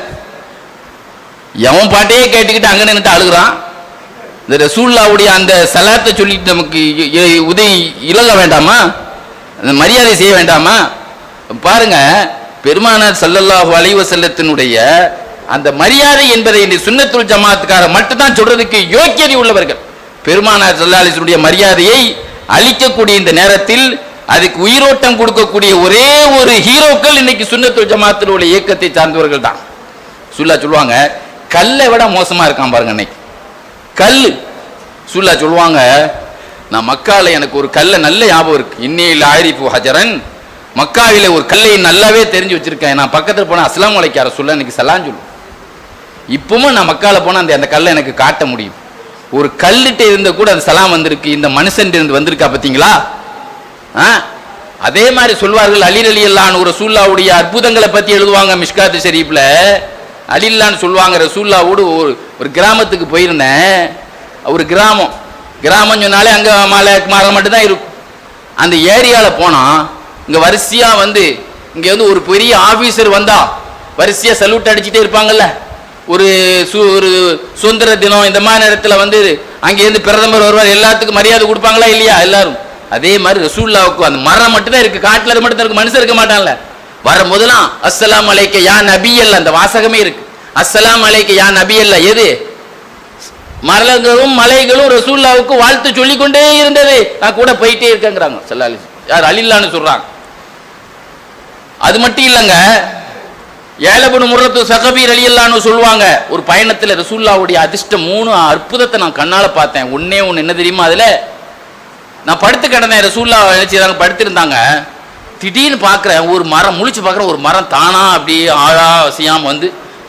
எவன் பாட்டையே கேட்டுக்கிட்டு அங்கே நின்று அழுகுறான். இந்த ரசூலுல்லாஹ்வுடைய அந்த சலாத்தை சொல்லிட்டு நமக்கு உதவி இழங்க வேண்டாமா, அந்த மரியாதை செய்ய வேண்டாமா? பாருங்க, பெருமானார் ஸல்லல்லாஹு அலைஹி வஸல்லத்தினுடைய அந்த மரியாதை என்பதை இந்த சுன்னத்துல் ஜமாத்துக்கார மட்டும்தான் சொல்றதுக்கு யோக்கியதை உள்ளவர்கள். பெருமானார் ஸல்லல்லாஹு அலைஹி வஸல்லம் மரியாதையை அளிக்கக்கூடிய இந்த நேரத்தில் அதுக்கு உயிரோட்டம் கொடுக்கக்கூடிய ஒரே ஒரு ஹீரோக்கள் இன்னைக்கு சுன்னத்துல் ஜமாத்தில் உள்ள இயக்கத்தை சார்ந்தவர்கள் தான். சொல்லுவாங்க, கல்லை விட மோசமா இருக்கான் பாருங்க இன்னைக்கு கல்லு. சொல்லுவாங்க, நான் மக்கால எனக்கு ஒரு கல்லை நல்ல ஞாபகம் இருக்கு. இன்னில் ஆரிஃபு ஹஜரன், மக்காவில ஒரு கல்லை நல்லாவே தெரிஞ்சு வச்சிருக்கேன். நான் பக்கத்தில் போனா அஸ்ஸலாமு அலைக்கும் யா ரசூலல்லாஹ் இன்னைக்கு சலாம் சொல்லு. இப்பவும் நான் மக்கால போனா அந்த கல்லை எனக்கு காட்ட முடியும். ஒரு கல்லிட்ட இருந்த கூட அந்த சலாம் வந்திருக்கு, இந்த மனுஷன் இருந்து வந்திருக்கா பார்த்தீங்களா? அதே மாதிரி சொல்வார்கள். அலி ரலியல்லாஹு அன்ஹு ரசூலுல்லாஹ்வுடைய அற்புதங்களை பத்தி எழுதுவாங்க மிஷ்காத் ஷரீஃப்ல. அலில்லான்னு சொல்லுவாங்க, ரசூலுல்லாஹ்வோடு ஒரு கிராமத்துக்கு போயிருந்தேன். ஒரு கிராமம் சொன்னாலே அங்க மரம் மட்டும் தான் இருக்கும். அந்த ஏரியால போனா இங்க வரிசையா இங்க ஒரு பெரிய ஆபீசர் வந்தா வரிசையா சல்யூட் அடிச்சுட்டே இருப்பாங்கல்ல. ஒரு சுதந்திர தினம் இந்த மாதிரி நேரத்தில் அங்கேருந்து பிரதமர் வருவார், எல்லாத்துக்கும் மரியாதை கொடுப்பாங்களா இல்லையா எல்லாரும்? அதே மாதிரி ரசூலுல்லாஹ்வுக்கு அந்த மரம் மட்டும்தான் இருக்கு, காட்டுல மட்டும் தான் இருக்கு, மனுஷன் இருக்க மாட்டான்ல. வரும்போதெல்லாம் அஸ்ஸலாமு அலைக்க யா நபியல்ல, அந்த வாசகமே இருக்கு. அஸ்ஸலாமு அலைக்க யா நபியல்ல. எது? மரங்களும் மலைகளும் ரசூலுல்லாஹ்வுக்கு வாழ்த்து சொல்லிக்கொண்டே இருந்தது. நான் கூட போயிட்டே இருக்கேங்கிறாங்க ஸல்லல்லாஹு அலைஹி வஸல்லம். யார்? அலில்லான்னு சொல்றாங்க. அது மட்டும் இல்லைங்க, ஏலபுன் முர்ரத்து ஸகபி ரலியல்லாஹு அன்ஹு சொல்லுவாங்க, ஒரு பயணத்தில் ரசூலுல்லாஹ்வுடைய அதிர்ஷ்டம் 3 அற்புதத்தை நான் கண்ணால பார்த்தேன். ஒன்னே ஒன்று என்ன தெரியுமா? அதுல நான் படுத்து கிடந்தேன், ரசூலுல்லாஹ் நினைச்சிருந்தாங்க படுத்திருந்தாங்க. திடீர்னு பார்க்குறேன், ஒரு மரம் முழிச்சு பார்க்குறேன், ஒரு மரம் தானா அப்படியே ஆழா வசியாம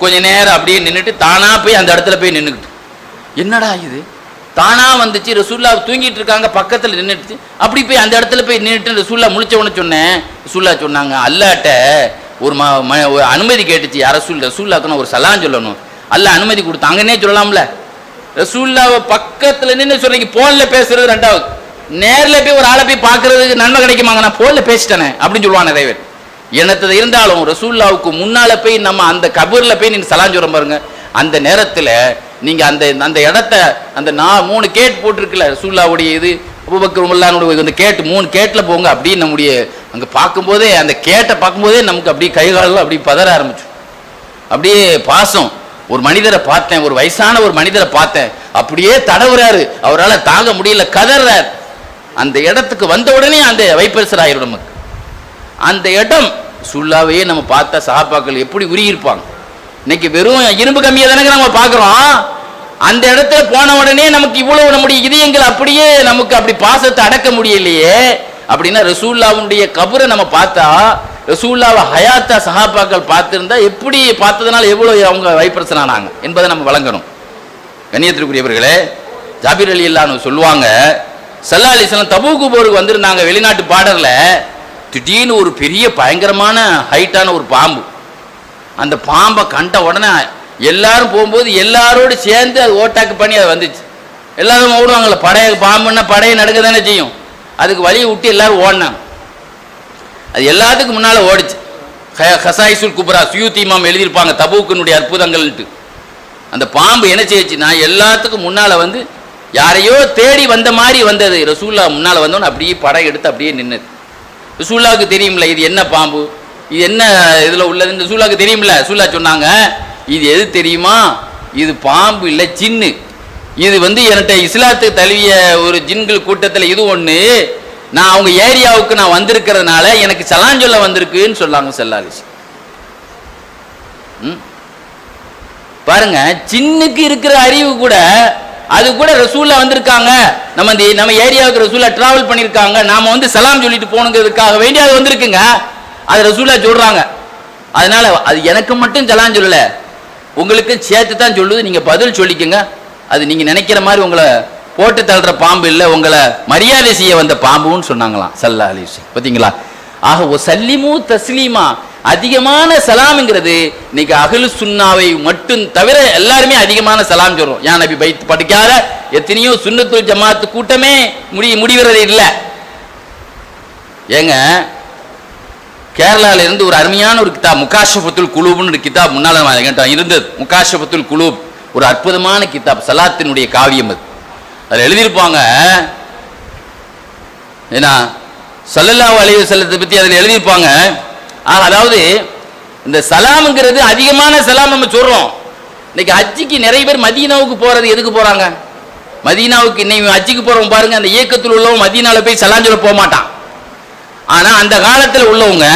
கொஞ்ச நேரம் அப்படியே நின்றுட்டு தானா போய் அந்த இடத்துல போய் நின்றுக்கிட்டு, என்னடா இது தானா வந்துச்சு. ரசூலுல்லாஹ் தூங்கிட்டு இருக்காங்க, பக்கத்தில் நின்றுட்டு அப்படி போய் அந்த இடத்துல போய் நின்றுட்டு ரசூலுல்லாஹ் முழிச்சவனு சொன்னேன். ரசூலுல்லாஹ் சொன்னாங்க, அல்லாஹ்ட்ட ஒரு அனுமதி கேட்டுச்சு, ரசூலுல்லாஹ்க்கு ஒரு சலாம் சொல்லணும். அல்லாஹ் அனுமதி கொடுத்தாங்கன்னே சொல்லலாம்ல. ரசூலுல்லாஹ் பக்கத்தில் நின்று சொல்றீங்க, போன்ல பேசுறது ரெண்டாவது, நேரில் போய் ஒரு ஆளை போய் பார்க்கறதுக்கு நன்மை கிடைக்குமாங்க? நான் போன்ல பேசிட்டேனே அப்படின்னு சொல்லுவான் நிறைய பேர். என்னத்தை இருந்தாலும் ரசூலுல்லாஹ்வுக்கு முன்னால போய் நம்ம அந்த கபூர்ல போய் நீங்க சலாம் சொல்ற பாருங்க, அந்த நேரத்தில் நீங்க அந்த இடத்த அந்த 3 கேட் போட்டிருக்குல்ல ரசூலுல்லாஹ்வுடைய இது அபூபக்கர் உமர்லானுடைய அந்த கேட் 3 கேட்ல போங்க அப்படின்னு நம்முடைய அங்க பார்க்கும்போதே அந்த கேட்டை பார்க்கும்போதே நமக்கு அப்படியே கைகாலெல்லாம் அப்படி பதற ஆரம்பிச்சு. அப்படியே பாசம். ஒரு மனிதரை பார்த்தேன், ஒரு வயசான ஒரு மனிதரை பார்த்தேன், அப்படியே தடவுறாரு, அவரால் தாங்க முடியல, கதறார். அந்த இடத்துக்கு வந்த உடனே அந்த வைப்பரிசர் ஆயிரும் நமக்கு. அந்த இடம் சுல்லாவையே நம்ம பார்த்தா சஹாபாக்கள் எப்படி உருகியிருப்பாங்க. இன்னைக்கு வெறும் இரும்பு கம்மியாக தானே நம்ம பார்க்குறோம். அந்த இடத்துல போன உடனே நமக்கு இவ்வளவு நம்முடைய இதயங்கள் அப்படியே நமக்கு அப்படி பாசத்தை அடக்க முடியலையே. அப்படின்னா ரசூலுல்லாஹ்வுடைய கபரை நம்ம பார்த்தா, ரசூலுல்லாஹ் ஹயாத்தா சஹாபாக்கள் பார்த்திருந்தா எப்படி பார்த்ததுனால எவ்வளவு அவங்க வைப்பரிசனானாங்க என்பதை நம்ம வழங்கணும். கண்ணியத்திற்குரியவர்களே, ஜாபிர் ரலியல்லாஹு சொல்லுவாங்க, ஸல்லல்லாஹு அலைஹி வஸல்லம் தபூக்கு போருக்கு வந்திருந்தாங்க வெளிநாட்டு பார்டர்ல. திடீர்னு ஒரு பெரிய பயங்கரமான ஹைட்டான ஒரு பாம்பு. அந்த பாம்பை கண்ட உடனே எல்லாரும் போகும்போது எல்லாரோடு சேர்ந்து அது ஓட்டாக்கு பண்ணி அது வந்துச்சு. எல்லாரும் ஓடுவாங்கல்ல, படைய பாம்புன்னா படையை நடக்க தானே செய்யும். அதுக்கு வழியை விட்டு எல்லாரும் ஓடினாங்க. அது எல்லாத்துக்கும் முன்னால் ஓடிச்சு. ஹசாயிசுல் குப்ரா சுயூத்தி இமாம் எழுதியிருப்பாங்க தபூக்கினுடைய அற்புதங்கள்ட்டு. அந்த பாம்பு என்ன செய்யுச்சுன்னா எல்லாத்துக்கும் முன்னால் வந்து யாரையோ தேடி வந்த மாதிரி வந்தது. ரசூல்லா முன்னால் வந்தோன்னு அப்படியே படம் எடுத்து அப்படியே நின்னது. ரசூல்லாவுக்கு தெரியும்ல இது என்ன பாம்பு, இது என்ன இதில் உள்ளதுன்னு ரசூல்லாவுக்கு தெரியும்ல. ரசூல்லா சொன்னாங்க, இது எது தெரியுமா, இது பாம்பு இல்லை ஜின்னு. இது வந்து என்கிட்ட இஸ்லாத்துக்கு தழுவிய ஒரு ஜின்கள் கூட்டத்தில் இது ஒன்று. நான் அவங்க ஏரியாவுக்கு நான் வந்திருக்கிறதுனால எனக்கு சலான் சொல்ல வந்திருக்குன்னு சொல்லாங்க ஸல்லல்லாஹு அலைஹி வஸல்லம். பாருங்க, ஜின்னுக்கு இருக்கிற அறிவு கூட அது கூட ரசூல்லா வந்திருக்காங்க, நம்ம ஏரியாவுக்கு ரசூல்லா டிராவல் பண்ணியிருக்காங்க, நாம வந்து சலாம் சொல்லிட்டு போகணுங்கிறதுக்காக வேண்டி அது வந்திருக்குங்க. அது ரசூல்லா சொல்றாங்க. அதனால அது எனக்கு மட்டும் சலாம் சொல்லல, உங்களுக்கு சேர்த்து தான் சொல்லுது. நீங்க பதில் சொல்லிக்கங்க. அது நீங்க நினைக்கிற மாதிரி உங்களை போட்டு தள்ளுற பாம்பு இல்லை, உங்களை மரியாதை செய்ய வந்த பாம்புன்னு சொன்னாங்களாம் ஸல்லல்லாஹு அலைஹி வஸல்லம். பார்த்தீங்களா? ஆக ஒ சல்லிமு தஸ்லீமா, அதிகமான சலாம்ங்கிறது இன்னைக்கு அஹ்லு சுன்னாவை மட்டும் தவிர எல்லாருமே அதிகமான சலாம் சொல்றோம். யா நபி பைத் படிக்காத எத்தனையோ சுன்னத்துல் ஜமாத்து கூட்டமே முடிவுறது இல்லை. ஏங்க, கேரளால இருந்து ஒரு அருமையான ஒரு கிதாப் முகாஷபத்துல் குலூப்னு ஒரு கிதாப் முன்னால இருந்தது. முகாஷபத்துல் குலூப் ஒரு அற்புதமான கிதாப், சலாத்தினுடைய காவியம். அது அதில் எழுதியிருப்பாங்க, ஏன்னா ஸல்லல்லாஹு அலைஹி வஸல்லத்தை பற்றி அதில் எழுதியிருப்பாங்க. அதாவது இந்த சலாம்ங்கிறது அதிகமான சலாம் நம்ம சொல்றோம். இன்னைக்கு ஹஜ்ஜிக்கு நிறைய பேர் மதீனாவுக்கு போறது எதுக்கு போறாங்க? மதீனாவுக்கு இன்னைக்கு ஹஜ்ஜிக்கு போறவங்க பாருங்க, அந்த இயக்கத்தில் உள்ளவங்க மதீனாவில் போய் சலாம் சொல்ல போக மாட்டான். ஆனா அந்த காலத்தில் உள்ளவங்க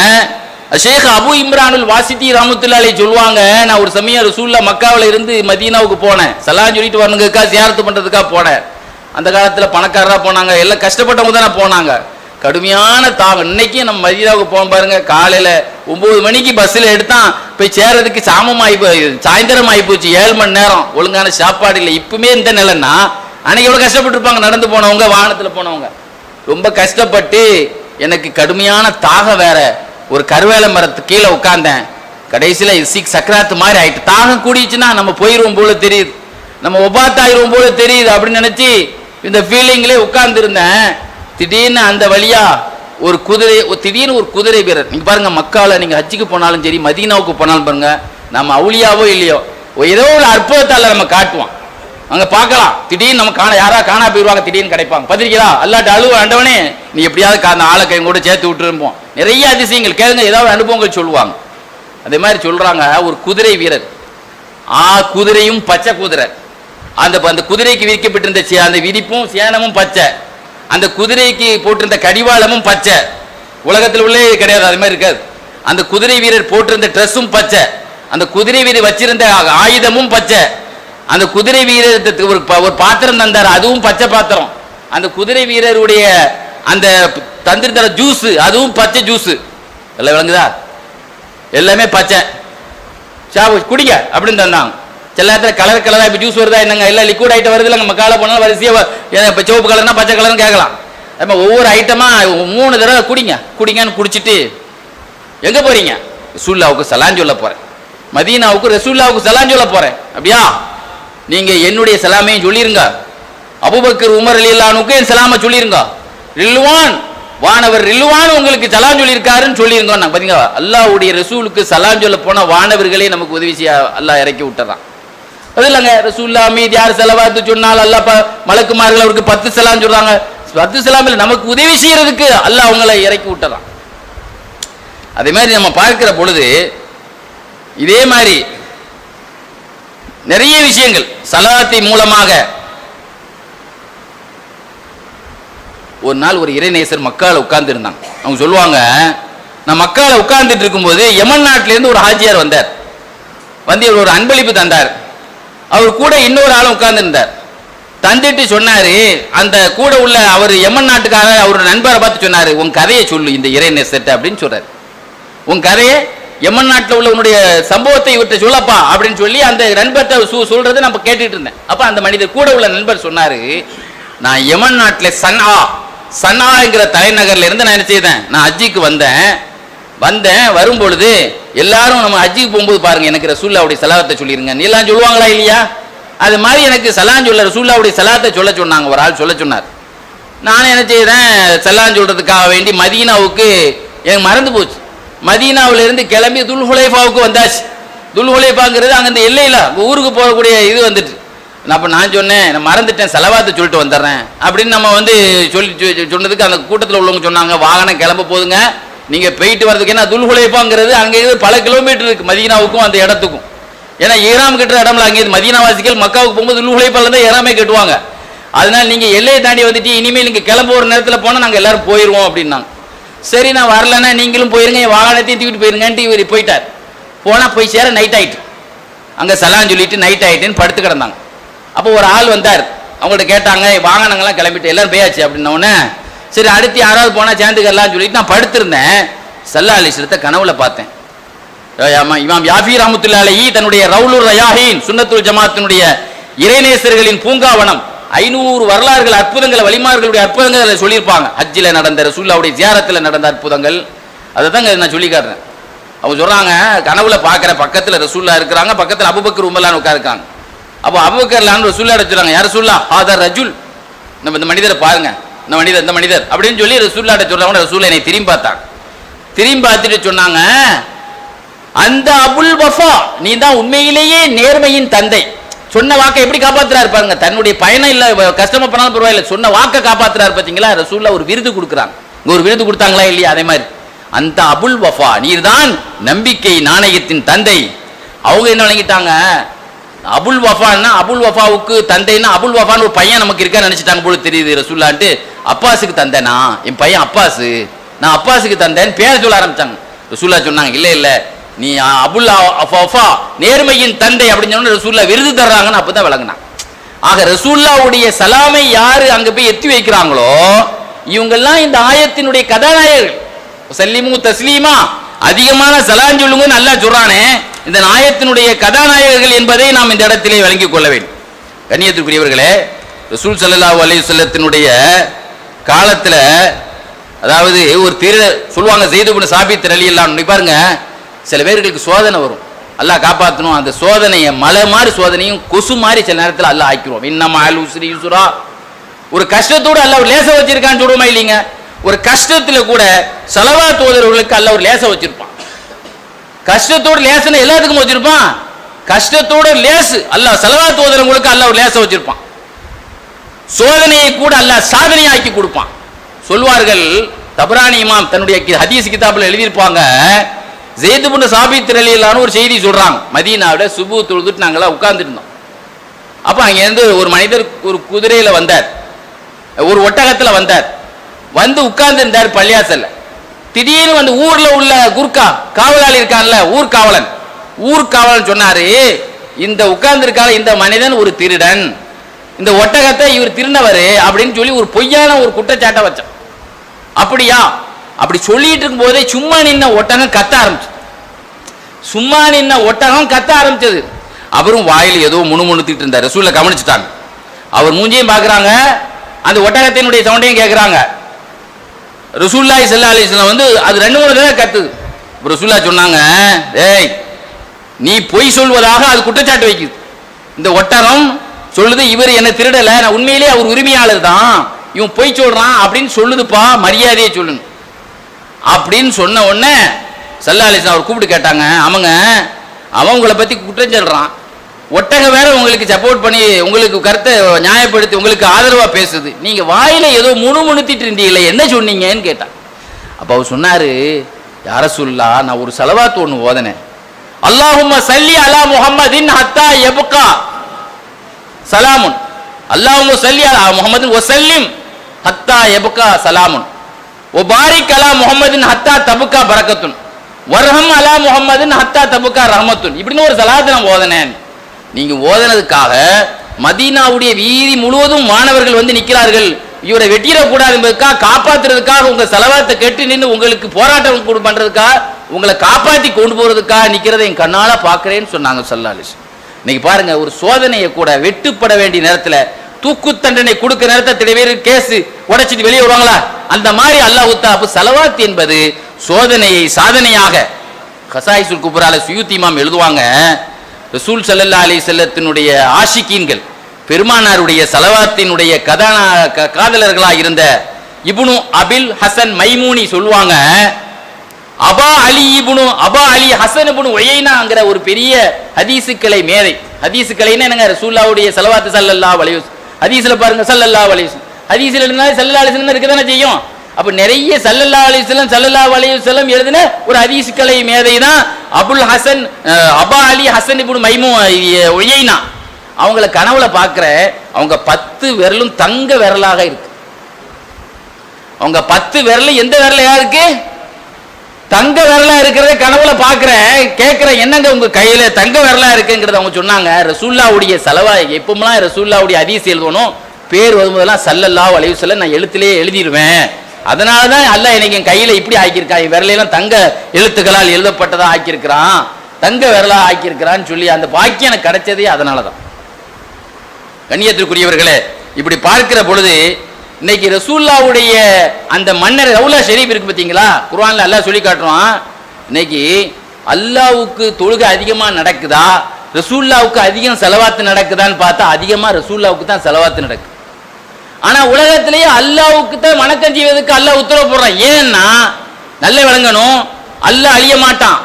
ஷேக் அபு இம்ரானுல் வாசித்தி ரஹ்மத்துல்லாஹி அலைஹி சொல்லுவாங்க, நான் ஒரு சமயம் ரசூல்லா மக்காவில் இருந்து மதீனாவுக்கு போனேன், சலாம் சொல்லிட்டு வரணுங்கக்கா ஜியாரத்து பண்றதுக்காக போனேன். அந்த காலத்துல பணக்காரரா போனாங்க, எல்லாம் கஷ்டப்பட்டவங்க தானே போனாங்க. கடுமையான தாகம். இன்னைக்கு நம்ம மதீனாவுக்கு போக பாருங்க, காலையில 9 மணிக்கு பஸ்ஸில் எடுத்தான் போய் சேரதுக்கு சாயந்தரம் ஆகி போச்சு. 7 மணி நேரம் ஒழுங்கான சாப்பாடு இல்லை. இப்பவுமே இந்த நிலைன்னா அன்னைக்கு எவ்வளவு கஷ்டப்பட்டு இருப்பாங்க. நடந்து போனவங்க, வாகனத்துல போனவங்க ரொம்ப கஷ்டப்பட்டு, எனக்கு கடுமையான தாகம் வேற, ஒரு கருவேல மரத்துக்கு கீழே உட்கார்ந்தேன். கடைசியில சக்கராத்து மாதிரி ஆயிட்டு. தாகம் கூடிச்சுன்னா நம்ம போயிடுவோம் போல தெரியுது, நம்ம ஒபாத்தாயிரும் போல தெரியுது அப்படின்னு நினைச்சு இந்த ஃபீலிங்லேயே உட்கார்ந்து இருந்தேன். திடீர்னு அந்த வழியா ஒரு குதிரை, திடீர்னு ஒரு குதிரை வீரர், நீங்க பாருங்க மக்கால நீங்க ஹஜ்ஜுக்கு போனாலும் சரி மதீனாவுக்கு போனாலும் பாருங்க, நம்ம அவுலியாவோ இல்லையோ ஏதோ ஒரு அற்புதத்தால நம்ம காட்டுவான். அங்க பார்க்கலாம், திடீர்னு நம்ம யாரா காணா போயிடுவாங்க, திடீர்னு கிடைப்பாங்க. பத்திரிக்கையா அல்லாட்ட அழுவ ஆண்டவனே நீ எப்படியாவது அந்த ஆளை கை கூட சேர்த்து விட்டுருப்போம். நிறைய அதிசயங்கள் கேளுங்க, ஏதாவது அனுபவங்கள் சொல்லுவாங்க. அதே மாதிரி சொல்றாங்க, ஒரு குதிரை வீரர், குதிரையும் பச்சை குதிரை, அந்த குதிரைக்கு விரிக்கப்பட்டிருந்த அந்த விரிப்பும் சேனமும் பச்சை, அந்த குதிரைக்கு போட்டிருந்த கடிவாளமும் பச்சை. உலகத்தில் உள்ளே கிடையாது, அது மாதிரி இருக்காது. அந்த குதிரை வீரர் போட்டிருந்த ட்ரெஸ்ஸும் பச்சை, அந்த குதிரை வீரர் வச்சிருந்த ஆயுதமும் பச்சை, அந்த குதிரை வீரர் ஒரு பாத்திரம் தந்தார், அதுவும் பச்சை பாத்திரம், அந்த குதிரை வீரருடைய அந்த தந்திர ஜூஸ் அதுவும் பச்சை ஜூஸ். எல்லாம் விளங்குதா? எல்லாமே பச்சை. குடிங்க அப்படின்னு தந்தாங்க. சில நேரத்தில் கலர் கலராக இப்போ ஜூஸ் வருதா என்னங்க, எல்லாம் லிக்விட் ஐட்டம் வருது இல்லைங்க. நம்ம காலை போனாலும் வரிசையாக இப்போ சிவப்பு கலர்னா பச்சை கலர்னு கேட்கலாம். நம்ம ஒவ்வொரு ஐட்டமாக 3 தடவை குடிங்கன்னு குடிச்சிட்டு எங்கே போறீங்க? ரசூலுல்லாவுக்கு சலாம் சொல்ல போகிறேன், மதீனாவுக்கு ரசூலுல்லாவுக்கு சலாம் சொல்ல போகிறேன். அப்படியா? நீங்கள் என்னுடைய சலாமையும் சொல்லிருங்க, அபூபக்கர் உமர் ரலியல்லாஹு அன்ஹுக்கு என் சலாமை சொல்லிருங்க, ரில்வான் வானவர் ரில்வான் உங்களுக்கு சலாம் சொல்லியிருக்காருன்னு சொல்லிருங்க. பார்த்தீங்க, அல்லாஹ்வுடைய ரசூலுக்கு சலாம் சொல்ல போனால் வானவர்களே நமக்கு உதவி செய்ய அல்லாஹ் இறக்கி விட்டுறான். அது இல்லைங்க, ரசூலுல்லாஹ் மீது யார் செலவாத்து சொன்னால் அல்லாஹ் மலக்குமார்கள் அவருக்கு 10 சலாம் சொல்றாங்க. 10 சலாம் இல்லை, நமக்கு உதவி செய்யறதுக்கு அல்லாஹ் அவங்களை இறக்கி விட்டுறான். அதே மாதிரி நம்ம பார்க்கிற பொழுது இதே மாதிரி நிறைய விஷயங்கள் சலாத்தை மூலமாக. ஒரு நாள் ஒரு இறைநேசர் மக்கால உட்கார்ந்து இருந்தாங்க. அவங்க சொல்லுவாங்க, நான் மக்கால உட்கார்ந்துட்டு இருக்கும்போது யமன் நாட்டிலேருந்து ஒரு ஹாஜியார் வந்தார். வந்து இவர் ஒரு அன்பளிப்பு தந்தார். அவர் கூட இன்னொரு ஆளும் உட்கார்ந்து இருந்தார். தந்துட்டு சொன்னாரு, அந்த கூட உள்ள அவர் யமன் நாட்டுக்காக அவரோட நண்பரை பார்த்து சொன்னாரு, உன் கதையை சொல்லு இந்த இறைநேசர்ட்ட அப்படின்னு சொல்றாரு. உன் கதையை யமன் நாட்டில் உள்ள உன்னுடைய சம்பவத்தை இவற்றை சொல்லப்பா அப்படின்னு சொல்லி அந்த நண்பர்கிட்ட சொல்றதை நம்ம கேட்டுட்டு இருந்தேன். அப்ப அந்த மனிதர் கூட உள்ள நண்பர் சொன்னாரு, நான் யமன் நாட்டில் சனாங்கிற தலைநகர்ல இருந்து நான் என்ன செய்தேன், நான் ஹஜ்ஜிக்கு வந்தேன் வரும்பொழுது எல்லாரும் நம்ம ஹஜ்ஜிக்கு போகும்போது பாருங்க எனக்கு ரசூலுல்லாஹ்வுடைய ஸலவாத்தை சொல்லிருங்க எல்லாம் சொல்லுவாங்களா இல்லையா, அது மாதிரி எனக்கு சலாம் சொல்ல ரசூலுல்லாஹ்வுடைய ஸலவாத்தை சொல்ல சொன்னாங்க. ஒரு ஆள் சொல்ல சொன்னார். நான் என்ன செய்தேன், சலாம் சொல்றதுக்காக வேண்டி மதீனாவுக்கு எனக்கு மறந்து போச்சு. மதீனாவிலிருந்து கிளம்பி துல்ஹுலைஃபாவுக்கு வந்தாச்சு. துல்ஹுலைஃபாங்கிறது அங்கே இந்த எல்லையில் ஊருக்கு போகக்கூடிய இது வந்துட்டு. அப்போ நான் சொன்னேன், நான் மறந்துட்டேன், செலவாத்தை சொல்லிட்டு வந்துடுறேன் அப்படின்னு நம்ம சொன்னதுக்கு அந்த கூட்டத்தில் உள்ளவங்க சொன்னாங்க, வாகனம் கிளம்ப போதுங்க, நீங்கள் போயிட்டு வர்றதுக்கு. ஏன்னா துல்ஹுலைஃபாங்கிறது அங்கே பல கிலோமீட்டர் இருக்குது மதீனாவுக்கும் அந்த இடத்துக்கும். ஏன்னா ஈராம் கட்டுற இடம்ல அங்கே மதீனாவாசிகள் மக்காவுக்கு போகும்போது துல்ஹுலைஃபால தான் ஈராமே கட்டுவாங்க. அதனால நீங்கள் எல்லையை தாண்டி வந்துட்டு இனிமேல் நீங்கள் கிளம்ப ஒரு நேரத்தில் போனால் நாங்கள் எல்லாரும் போயிடுவோம் அப்படின்னாங்க. சரி நான் வரலன்னா நீங்களும் போயிருங்க, என் வாகனத்தையும் தூக்கிட்டு போயிருங்கன்ட்டு இவர் போயிட்டார். போனால் போய் சேர நைட் ஆகிட்டு, அங்கே சலாம் சொல்லிட்டு நைட் ஆகிட்டுன்னு படுத்து கிடந்தாங்க. அப்போ ஒரு ஆள் வந்தார், அவங்கள்ட்ட கேட்டாங்க, வாகனங்கள்லாம் கிளம்பிட்டு எல்லாரும் போயாச்சு அப்படின்னோடனே சரி அடுத்து யாராவது போனால் சேர்ந்துக்கலாம்னு சொல்லிட்டு நான் படுத்திருந்தேன். ஸல்லல்லாஹு அலைஹி வஸல்லம் கனவுல பார்த்தேன். இமாம் யாஃபி ரஹ்மத்துல்லாஹி அலைஹி தன்னுடைய ரவுலுர் ரயாஹீன் சுன்னத்துல் ஜமாத்தினுடைய இறைநேசர்களின் பூங்காவனம் 500 வரலாறுகள் அற்புதங்கள் வலிமார்களுடைய அற்புதங்கள் சொல்லியிருப்பாங்க. ஹஜ்ஜில் நடந்த ரசூலுல்லாஹ்வுடைய ஜியாரத்தில் நடந்த அற்புதங்கள் அதை தான் நான் சொல்லி காட்டுறேன். அவங்க சொல்கிறாங்க, கனவுல பார்க்குற பக்கத்தில் ரசூலுல்லாஹ் இருக்கிறாங்க, பக்கத்தில் அபூபக்கர் உமர்லான்னு உட்காருக்காங்க. அப்போ அபூபக்கர்லான்னு ரசூலுல்லாஹ் சொல்கிறாங்க, யார் ரசூலுல்லாஹ் ஹாதர் ரஜுல், நம்ம இந்த மனிதரை பாருங்க, இந்த மனிதர் அப்படின்னு சொல்லி ரசூலுல்லாஹ்ட்ட சொல்கிறாங்க. ரசூலுல்லாஹ் என்னை திரும்பி பார்த்தாங்க. திரும்பி பார்த்துட்டு சொன்னாங்க, அந்த அபுல் வஃபா, நீ தான் உண்மையிலேயே நேர்மையின் தந்தை. சொன்ன வாக்கை எப்படி காப்பாத்துறாரு பாருங்க, தன்னுடைய பயணம் இல்ல கஷ்டமா பண்ணாலும் பரவாயில்ல, சொன்ன வாக்கை காப்பாத்துறாரு பாத்தீங்களா. ரசூலுல்லாஹ் ஒரு விருது கொடுக்குறாங்க, இங்க ஒரு விருது கொடுத்தாங்களா இல்லையா, அதே மாதிரி அந்த அபுல் வஃபா நீர்தான் நம்பிக்கை நாணயத்தின் தந்தை. அவங்க என்ன வழங்கிட்டாங்க, அபுல் வஃபான்னா அபுல் வஃபாவுக்கு தந்தைன்னா அபுல் வஃபான்னு ஒரு பையன் நமக்கு இருக்கா நினைச்சிட்டாங்க போல தெரியுது. ரசூலுல்லாஹ்ட்டு அப்பாஸுக்கு தந்தைனா என் பையன் அப்பாஸு, நான் அப்பாஸுக்கு தந்தேன்னு பேர சொல்ல ஆரம்பிச்சாங்க. ரசூலுல்லாஹ் சொன்னாங்க, இல்ல இல்ல நீ அபுல் வஃபா நேர்மையின் தந்தை அப்படின்னு சொன்னா ரசூலுல்லாஹ் விருது தர்றாங்கன்னு அப்பதான் விளங்கினான். ஆக ரசூலுல்லாஹ்வுடைய சலாமை யாரு அங்க போய் எத்தி வைக்கிறாங்களோ இவங்கெல்லாம் இந்த ஆயத்தினுடைய கதாநாயகர்கள். சல்லிமு தஸ்லீமா, அதிகமான சலாம் சொல்லுங்கன்னு அல்லாஹ் சொல்றானே, இந்த ஆயத்தினுடைய கதாநாயகர்கள் என்பதை நாம் இந்த இடத்திலே விளங்கிக் கொள்ள வேண்டும். கண்ணியத்திற்குரியவர்களே, ரசூல் ஸல்லல்லாஹு அலைஹி வஸல்லத்தினுடைய காலத்துல அதாவது ஒரு சொல்லுவாங்க, ஸைத் இப்னு சாபித் ரலியல்லாஹு அன்ஹு பாருங்க, சில பேர்களுக்கு சோதனை வரும், அல்லாஹ் காப்பாற்றணும். அந்த சோதனையை மலை மாதிரி சோதனையும் கொசு மாதிரி சில நேரத்தில் அல்லாஹ் ஆக்கிடுவோம். இன்னமா அல் உஸ்ரி யுஸ்ரா, ஒரு கஷ்டத்தோடு அல்லாஹ் ஒரு லேச வச்சிருக்கான்னு சொல்லுமா இல்லைங்க. ஒரு கஷ்டத்துல கூட ஸலவாத் ஓதுறவர்களுக்கு அல்லாஹ் ஒரு லேச வச்சிருப்பான். கஷ்டத்தோடு லேசனை எல்லாத்துக்கும் வச்சிருப்பான், கஷ்டத்தோட லேசு அல்லாஹ் ஸலவாத் ஓதுறவங்களுக்கு அல்லாஹ் ஒரு லேச வச்சிருப்பான். சோதனையை கூட அல்லாஹ் சாதனையாக்கி கொடுப்பான். சொல்வார்கள், தபரானி இமாம் தன்னுடைய ஹதீஸ் கிதாபில் எழுதியிருப்பாங்க, ஸைத் இப்னு சாபித் ரலியல்லாஹு ஒரு செய்தி சொல்றாங்க. மதீனாவில் சுபு தொழுதுட்டு நாங்களாம் உட்கார்ந்துட்டு இருந்தோம். அப்போ அங்கேருந்து ஒரு மனிதர் ஒரு குதிரையில வந்தார், ஒரு ஒட்டகத்தில் வந்தார், வந்து உட்கார்ந்து இருந்தார் பள்ளியாசல்ல. திடீர்னு வந்து ஊர்ல உள்ள குர்கா காவலாளி இருக்கான்ல, ஊர்காவலன் சொன்னாரு, இந்த உட்கார்ந்து இருக்கால இந்த மனிதன் ஒரு திருடன், இந்த ஒட்டகத்தை இவர் திருநவர் அப்படின்னு சொல்லி ஒரு பொய்யான ஒரு குற்றச்சாட்டை வச்சான். அப்படியா, அப்படி சொல்லிட்டு இருக்கும் போதே சும்மா நின்ன ஒட்டகம் கத்த ஆரம்பிச்சது. அவரும் வாயில் ஏதோ முணுமுணுத்திட்டு இருந்தார். ரசூலுல்லாஹ் கவனிச்சுட்டாங்க. அவர் மூஞ்சியும் பார்க்குறாங்க, அந்த ஒட்டகத்தினுடைய சவுண்டையும் கேட்குறாங்க. ரசூலுல்லாஹி ஸல்லல்லாஹு அலைஹி வஸல்லம் வந்து அது 2-3 தடவை கத்துது. ரசூலுல்லாஹ் சொன்னாங்க, ஏய் நீ பொய் சொல்வதாக அது குற்றச்சாட்டு வைக்குது. இந்த ஒட்டகம் சொல்லுது இவர் என்ன திருடலை, நான் உண்மையிலேயே அவர் உரிமையாளர் தான், இவன் பொய் சொல்றான் அப்படின்னு சொல்லுதுப்பா, மரியாதையை சொல்லணும் அப்படின்னு சொன்ன உடனே ஸல்லல்லாஹு அலைஹி வஸல்லம் அவர் கூப்பிட்டு கேட்டாங்க, ஆமாங்க அவன் உங்களை பத்தி குற்றம் சொல்றான், ஒட்டகம் வேற உங்களுக்கு சப்போர்ட் பண்ணி உங்களுக்கு கருத்தை நியாயப்படுத்தி உங்களுக்கு ஆதரவா பேசுது, நீங்க வாயில ஏதோ முணுமுணுத்திட்டு இருந்தீங்களே என்ன சொன்னீங்கன்னு கேட்டான். அப்ப அவர் சொன்னாரு, யா ரசூலுல்லாஹ் நான் ஒரு ஸலவாத் ஒன்று ஓதனேன், அல்லாஹும்ம ஸல்லி அலா முஹம்மதின் ஹத்தா யப்கா சலாமுன், அல்லாஹும்ம ஸல்லி அலா முஹம்மதின் வஸல்லிம் ஹத்தா யப்கா சலாமுன் வபாரிக் அலா முஹம்மதின் ஹத்தா தபுகா பரக்கத்துன் வர்ஹம் அலா முஹம்மதின் ஹத்தா தபுகா ரஹமத்துன், இப்படின்னு ஒரு ஸலாத்தை நான் ஓதனேன். நீங்க ஓதனதுக்காக மதீனாவுடைய வீதி முழுவதும் மாணவர்கள் வந்து நிற்கிறார்கள், இவரை வெட்டிடக்கூடாது என்பதற்காக காப்பாற்றுறதுக்காக உங்க ஸலவாத்தை கேட்டு நின்று உங்களுக்கு போராட்டம் பண்றதுக்காக உங்களை காப்பாற்றி கொண்டு போறதுக்காக நிக்கிறதை என் கண்ணால பார்க்கிறேன்னு சொன்னாங்க ஸல்லல்லாஹு அலைஹி வஸல்லம். இன்னைக்கு பாருங்க, ஒரு சோதனையை கூட வெட்டுப்பட வேண்டிய நேரத்துல தூக்கு தண்டனை கொடுக்க நேரத்தை திட பேர் கேஸ் உடைச்சிட்டு வெளியே வருவாங்களா, அந்த மாதிரி அல்லாஹ் தஆலா ஸலவாத் என்பது சோதனையை சாதனையாக கசாயிசுல் குப்ரால சுயூத்தி இமாம் எழுதுவாங்க. ரசூல் ஸல்லல்லாஹு அலைஹி வஸல்லத்தினுடைய ஆஷிகீன்கள், பெருமானாருடைய ஸலவாத்தினுடைய காதலர்களாக இருந்த இப்னு அபில் ஹசன் மைமூனி சொல்லுவாங்க, அபா அலி ஹசன் இப்னு உயைனாங்கிற ஒரு பெரிய ஹதீசுக்கலை மேதை. ஹதீசுக்கலைன்னா என்னங்க, ரசூலுல்லாஹ்வுடைய ஸலவாத் ஸல்லல்லாஹு அலைஹி வஸல்லம். ஹதீஸ்ல பாருங்க ஸல்லல்லாஹு அலைஹி வஸல்லம், ஹதீஸ்ல இருந்தாலே ஸல்லல்லாஹு அலைஹி வஸல்லம் இருக்கதானே செய்யும். அப்ப நிறைய ஸல்லல்லாஹு அலைஹி வஸல்லம் எழுதின ஒரு ஹதீசுக்கலை மேதை தான் அபா அலி ஹசன் இப்னு உயைனா. அவங்கள கனவுல பார்க்கிற, அவங்க 10 விரலும் தங்க விரலாக இருக்கு. அவங்க 10 விரலும் எந்த விரலையா இருக்கு? தங்க விரலா இருக்கிறத கனவுல பாக்குறேன், கேட்கிறேன், என்னங்க உங்க கையில தங்க விரலா இருக்குங்கிறத அவங்க சொன்னாங்க. ரசூலுல்லாஹ்வுடைய ஸலவா எப்பவுமே ரசூலுல்லாஹ்வுடைய ஹதீஸ் எழுதணும், பேர் வரும்போதெல்லாம் ஸல்லல்லாஹு அலைஹி வஸல்லம் நான் எழுத்திலேயே எழுதிடுவேன். அதனாலதான் அல்லாஹ் எனக்கு என் கையில இப்படி ஆக்கியிருக்கான், என் விரலையெல்லாம் தங்க எழுத்துக்களால் எழுதப்பட்டதா ஆக்கியிருக்கிறான், தங்க விரலா ஆக்கியிருக்கிறான்னு சொல்லி அந்த பாக்கியம் எனக்கு கிடைச்சதே அதனாலதான். கண்ணியத்திற்குரியவர்களே, இப்படி பார்க்கிற பொழுது இன்னைக்கு ரசூலுல்லாஹ்வுடைய அந்த மன்னர் ரவுலா ஷரீப் இருக்கு பார்த்தீங்களா, குர்ஆன்ல அல்லாஹ் சொல்லி காட்டுறான். இன்னைக்கு அல்லாஹ்வுக்கு தொழுகை அதிகமா நடக்குதா, ரசூலுல்லாஹ்வுக்கு அதிகம் ஸலவாத் நடக்குதான்னு பார்த்தா அதிகமா ரசூலுல்லாஹ்வுக்கு தான் ஸலவாத் நடக்குது. ஆனா உலகத்திலேயே அல்லாஹ்வுக்கு தான் வணக்கம் செய்வதற்கு அல்லாஹ் உத்தரவு போடுறான். ஏன்னா நல்ல விளங்கணும், அல்லாஹ் அழிய மாட்டான்.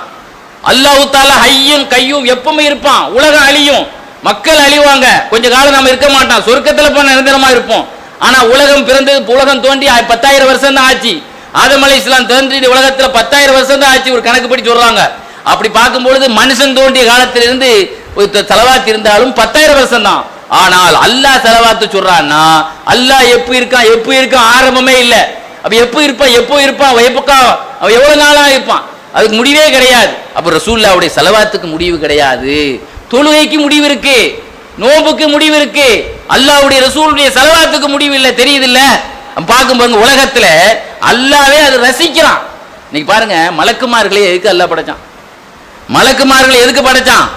அல்லாஹ் தஆலா ஹய்யும் கய்யூம் எப்பவுமே இருப்பான். உலகம் அழியும், மக்கள் அழிவாங்க, கொஞ்ச காலம் நம்ம இருக்க மாட்டோம், சொர்க்கத்துல போன நிரந்தரமா இருப்போம். ஆனா உலகம் பிறந்தது, உலகம் தோன்றி 10,000 வருஷம் தான் ஆச்சு. ஆதம் அலைஹிஸ்ஸலாம் தோன்றி உலகத்துல 10,000 வருஷம் தான் ஆச்சு, ஒரு கணக்கு படி சொல்றாங்க. அப்படி பார்க்கும்பொழுது மனுஷன் தோன்றிய காலத்திலிருந்து ஸலவாத் இருந்தாலும் 10,000 வருஷம் தான். ஆனால் அல்லாஹ் ஸலவாத் சொல்றான்னா அல்லாஹ் எப்ப இருக்கான் ஆரம்பமே இல்லை. அப்ப எப்போ இருப்பான் அவன் எவ்வளவு நாளா இருப்பான், அதுக்கு முடிவே கிடையாது. அப்ப ரசூலுல்லாஹ்வுடைய ஸலவாத்துக்கு முடிவு கிடையாது, தொழுகைக்கு முடிவு இருக்கு, நோம்புக்கு முடிவு இருக்கு, அல்லாஹ்வுடைய ரசூலுடைய ஸலவாத்துக்கு முடிவு இல்லை. தெரியுது இல்ல? பார்க்கும்போது உலகத்துல அல்லாஹ்வே அது ரசிக்கிறான். இன்னைக்கு பாருங்க, மலக்குமார்களை எதுக்கு அல்லாஹ் படைச்சான்? மலக்குமார்களை எதுக்கு படைச்சான்?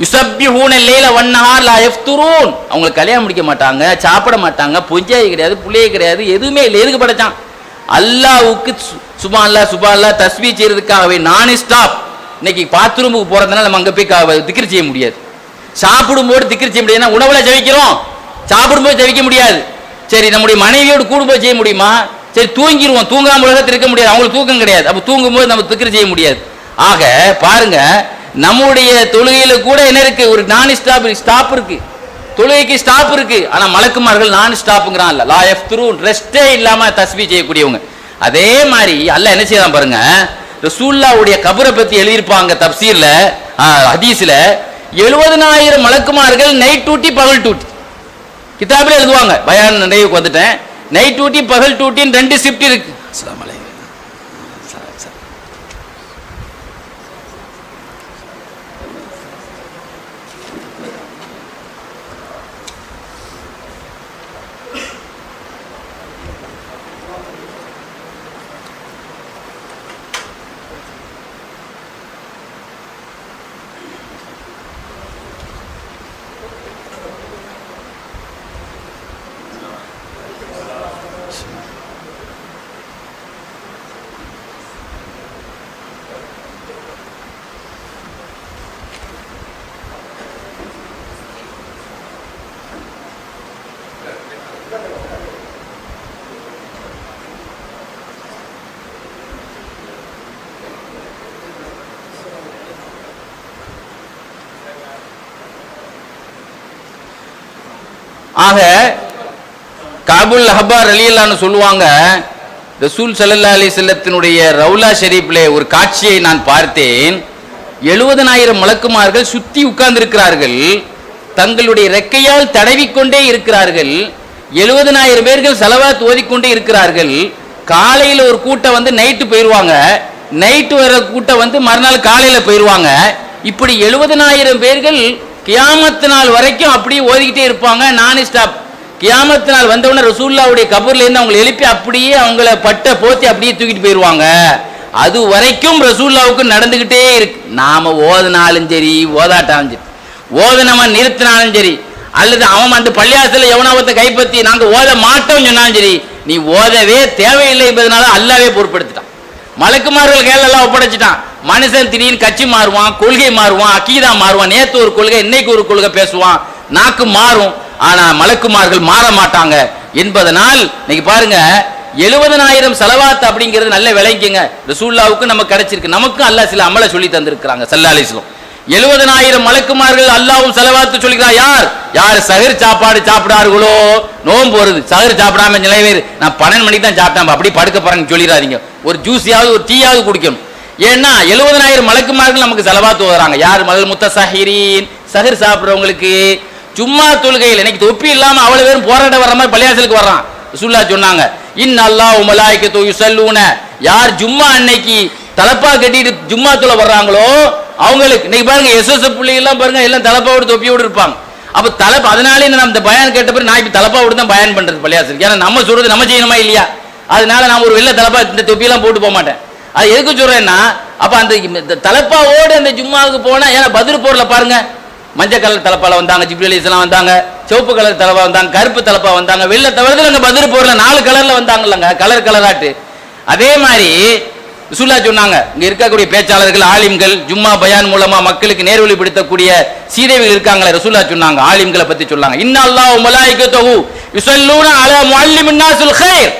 யுஸப்பிஹூன லைல வன்னஹார் லா யஃப்துரூன். அவங்க கல்யாணம் முடிக்க மாட்டாங்க, சாப்பிட மாட்டாங்க, பொஞ்சாய் கிடையாது, புள்ளையே கிடையாது, எதுவுமே இல்லை. எதுக்கு படைச்சான்? அல்லாஹ்வுக்கு சுப்ஹானல்லாஹ் தஸ்பீஹ் செய்யறதுக்காகவே நான் ஸ்டாப். இன்னைக்கு பாத்ரூமுக்கு போறதுனால நம்ம அங்க போய் திக்ர் செய்ய முடியாது, சாப்பிடும்போது திக்ர் செய்ய முடியாது. உணவுல ஜெபிக்கிறோம், சாப்பிடும்போது ஜெபிக்க முடியாது. சரி, நம்முடைய மனைவியோடு கூடும்போது செய்ய முடியுமா? சரி, தூங்கிடுவோம், தூங்காம உலகத்தில் இருக்க முடியாது, அவங்களுக்கு தூக்கம் கிடையாது. அப்ப தூங்கும்போது நம்ம திக்ர் செய்ய முடியாது. ஆக பாருங்க, நம்முடைய தொழுகையில கூட என்ன இருக்கு? ஒரு நான் ஸ்டாப் இருக்கு, தொழுகைக்கு ஸ்டாப் இருக்கு. ஆனா மலக்குமார்கள் நான் ஸ்டாப்ங்கிறான், லா யஃப்துரூன், ரெஸ்டே இல்லாம தஸ்பீஹ் செய்யக்கூடியவங்க. அதே மாதிரி அல்லாஹ் என்ன செய்யறான் பாருங்க, ரசூலுல்லாஹ்வுடைய கபரை பத்தி எழுதியிருப்பாங்க தப்சீர்ல, ஹதீஸ்ல 70,000 மலக்குமார்கள் நைட் டியூட்டி பகல் டியூட்டி கிதாபில் எழுதுவாங்க. பயான் நிறைவுக்கு வந்துட்டேன். நைட் டியூட்டி பகல் டியூட்டின்னு 2 ஷிஃப்ட் இருக்கு. அஸ்ஸலாமு அலைக்கும். ஆக காபுல் அஹ்பார் ரலியல்லாஹு சொல்லுவாங்க, ரசூல் ஸல்லல்லாஹு அலைஹி வஸல்லத்தினுடைய ரவுலா ஷரீஃபிலே ஒரு காட்சியை நான் பார்த்தேன். 70,000 மலக்குமார்கள் சுத்தி உட்கார்ந்து இருக்கிறார்கள், தங்களுடைய ரெக்கையால் தடவிக்கொண்டே இருக்கிறார்கள். 70,000 பேர்கள் ஸலவாத் ஓதிக்கொண்டே இருக்கிறார்கள். காலையில் ஒரு கூட்டம் வந்து நைட்டு போயிடுவாங்க, நைட்டு வர கூட்டம் வந்து மறுநாள் காலையில் போயிடுவாங்க. இப்படி 70,000 பேர்கள் கியாமத்து நாள் வரைக்கும் அப்படியே ஓதிக்கிட்டே இருப்பாங்க, நான் ஸ்டாப். கியாமத்து நாள் வந்தவுடனே ரசூலுல்லாஹ்வுடைய கபர்லேருந்து அவங்களை எழுப்பி அப்படியே அவங்கள பட்ட போத்தி அப்படியே தூக்கிட்டு போயிடுவாங்க. அது வரைக்கும் ரசூலுல்லாவுக்கு நடந்துகிட்டே இருக்கு. நாம ஓதுனாலும் சரி ஓதாட்டாலும் சரி, ஓதனவன் நிறுத்தினாலும் சரி, அல்லது அவன் அந்த பள்ளியாசல எவனாவத்தை கைப்பற்றி நாங்க ஓத மாட்டோம் சொன்னாலும் சரி, நீ ஓதவே தேவையில்லை என்பதனால அல்லாவே பொறுப்படுத்திட்டான். மலக்குமார்கள் கையில எல்லாம் ஒப்படைச்சிட்டான். மனுஷன் திடீர்னு கட்சி மாறுவான், கொள்கை மாறுவான், அக்கீதா மாறுவான், நேத்து ஒரு கொள்கை இன்னைக்கு ஒரு கொள்கை பேசுவான், நாக்கு மாறும். ஆனா மலக்குமார்கள் மாற மாட்டாங்க என்பதனால் இன்னைக்கு பாருங்க 70,000 ஸலவாத் அப்படிங்கிறது நல்ல விளங்கிங்க. ரசூலுல்லாவுக்கு நமக்கு கிடைச்சிருக்கு, நமக்கும் அல்லாஹ் சில அமலை சொல்லி தந்திருக்கிறாங்க. ஸல்லல்லாஹு அலைஹி வஸல்லம் 70,000 மலக்குமார்கள் அல்லாஹ்வும் ஸலவாத்து சொல்கிறார். யார் சஹர் சாப்பாடு சாப்பிடார்களோ, நோன்பு வருது சஹர் சாப்பிடாம நிறைய பேர் நான் 12 மணிக்கு தான் சாப்பிட்டேன் அப்படி படுக்க போறேன்னு சொல்லிடாதீங்க. ஒரு ஜூஸியாவது ஒரு டீயாவது குடிக்கணும். ஏன்னா 70,000 மலக்குமார்கள் நமக்கு ஸலவாத்து ஓதுறாங்க. யார் மல் முத்தஸஹிரீன், சஹர் சாப்பிடுறவங்களுக்கு. சும்மா தொழுகையில் இன்னைக்கு தொப்பி இல்லாம அவ்வளவு பேரும் போராட்ட வர்ற மாதிரி பள்ளியாசலுக்கு வர்றான். ரசூலுல்லாஹ் சொன்னாங்க, இன்னல்லாஹு மலாயிகத்து யுஸல்லூன, யார் ஜும்மா அன்னைக்கு தலப்பா கட்டிட்டு ஜும்மா தொழ வர்றாங்களோ அவங்களுக்கு. இன்னைக்கு பாருங்க எஸ்எஸ் பிள்ளைகள்லாம் பாருங்க எல்லாம் தலப்பாவோட தொப்பியோடு இருப்பாங்க. அப்ப தலப்பா, அதனால நம்ம இந்த பயான் கேட்ட பிறகு நான் இப்ப தலப்பாவோடு தான் பயான் பண்றது பள்ளியாசலுக்கு. ஏன்னா நம்ம சொல்றது நம்ம செய்யணுமா இல்லையா? அதனால நான் ஒரு வெள்ளை தலப்பா இந்த தொப்பியெல்லாம் போட்டு போக மாட்டேன். அது எதுக்கு சொல்றேன்னா, அப்ப அந்த தலப்பாவோடு அந்த ஜும்மாவுக்கு போனா, ஏன்னா பத்ர் போர்ல பாருங்க மஞ்சள் கலர் தலப்பால வந்தாங்க, ஜிப்ரீல் அலைஹிஸ்ஸலாம் வந்தாங்க, சிவப்பு கலர் தலப்பா வந்தாங்க, கருப்பு தலப்பா வந்தாங்க, வெள்ளை தவிர்த்து அங்க பத்ர் போர்ல 4 கலர்ல வந்தாங்கல்லங்க, கலர் கலராட்டு. அதே மாதிரி ரசூலுல்லாஹ் சொன்னாங்க, இங்க இருக்கக்கூடிய பேச்சாளர்கள் ஆலிம்கள் ஜும்மா பயான் மூலமா மக்களுக்கு நேர்வழிப்படுத்தக்கூடிய சீதேவிகள் இருக்காங்களே, ரசூலுல்லாஹ் சொன்னாங்க ஆலிம்களை பத்தி சொன்னாங்க, இன்னல்லாஹு மலாயிகத்துஹு யுஸல்லூன அலா முஅல்லிமின் நாஸில் கைர்,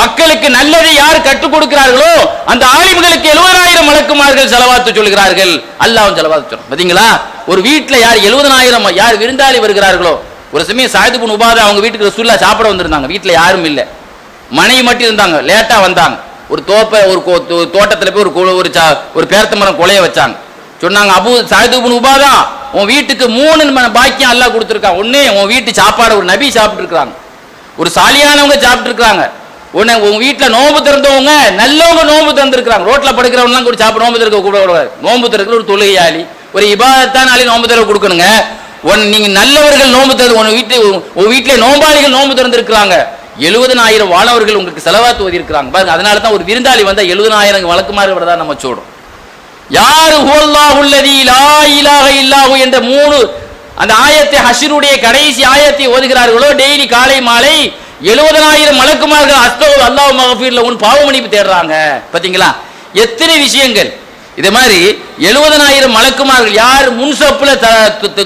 மக்களுக்கு நல்லதை யார் கற்றுக் கொடுக்கிறார்களோ அந்த ஆலிம்களுக்கு 70,000 மலக்குமார்கள் ஸலவாத்து சொல்கிறார்கள். அல்லாஹ்வும் ஸலவாத்து சொல்றான். பாத்தீங்களா, ஒரு வீட்டுல யார் 70,000 யார் விருந்தாளி வருகிறார்களோ. ஒரு சமயம் சஅத் இப்னு உபாதா அவங்க வீட்டுக்கு ரசூலுல்லாஹ் சாப்பிட வந்திருந்தாங்க. வீட்டுல யாரும் இல்லை, மனைவி மட்டும் இருந்தாங்க. லேட்டா வந்தாங்க. ஒரு தோட்டத்துல போய் ஒரு பேர்த்த மரம் கொலைய வச்சாங்க. சொன்னாங்க, சஅத் இப்னு உபாதா உன் வீட்டுக்கு 3 பாக்கியம் அல்லாஹ் கொடுத்துருக்கான். ஒண்ணு உன் வீட்டு சாப்பாடு ஒரு நபி சாப்பிட்டு இருக்காங்க, ஒரு சாலியானவங்க சாப்பிட்டு இருக்காங்க. உன்னை உங்க வீட்டுல நோம்பு திறந்தவங்க நல்லவங்க நோம்பு திறந்துருக்காங்க. ரோட்ல படுக்கிறவங்க கூட சாப்பிட நோம்பு திறக்க கூடாது. நோம்பு திறக்கிற ஒரு தொழுகையாளி, ஒரு இபாதத்தான ஆளி நோம்பு திறக்க கொடுக்கணுங்க. நீங்க நல்லவர்கள் நோம்பு திறந்து உங்க வீட்டுல நோம்பாளிகள் நோம்பு திறந்திருக்கிறாங்க. 70,000 வானவர்கள் உங்களுக்கு ஸலவாத்து ஓதி இருக்கிறாங்க பாருங்க. அதனால தான் ஒரு விருந்தாளி வந்தா 70,000 வழக்குமாறு வரதா நம்ம சொல்றோம். யாரு ஹுவல்லாஹுல்லதீ லா இலாஹ இல்லாஹு என்ற 3 அந்த ஆயத்தை ஹஷ்ருடைய கடைசி ஆயத்தை ஓதுகிறார்களோ டெய்லி காலை மாலை 70,000 மலக்குமார்கள் அஸ்தகுஃபிர் அல்லாஹ் மக்ஃபிர்ல உன் பாவ மன்னிப்பு தேடுறாங்க. பாத்தீங்களா எத்தனை விஷயங்கள். இதே மாதிரி 70,000 மலக்குமார்கள் யார் முன் சப்புல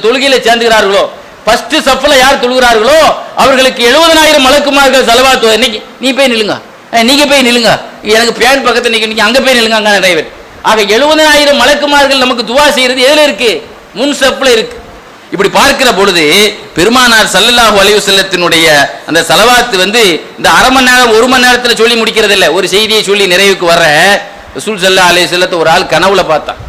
தொழுகையில சேர்ந்துகிறார்களோ, ஃபர்ஸ்ட் சஃப்ல யார் தொழுகிறார்களோ அவர்களுக்கு 70,000 மலக்குமார்கள் ஸலவாத்து. இன்னைக்கு நீ போய் நில்லுங்க, நீங்க போய் நில்லுங்க, எனக்கு பேன் பக்கத்துல நீங்க அங்க போய் நில்லுங்க, அங்க நிறைய பேர். ஆக 70,000 மலக்குமார்கள் நமக்கு துவா செய்யறது எதுல இருக்கு? முன் சஃப்ல இருக்கு. இப்படி பார்க்கிற பொழுது பெருமானார் ஸல்லல்லாஹு அலைஹி வஸல்லத்தினுடைய அந்த ஸலவாத் இந்த அரை மணி நேரம் 1 மணி நேரத்துல சொல்லி முடிக்கிறது இல்லை. ஒரு செய்தியை சொல்லி நிறைவுக்கு வர ரசூல் ஸல்லல்லாஹு அலைஹி வஸல்லத்தை ஒரு ஆள் கனவுல பார்த்தான்.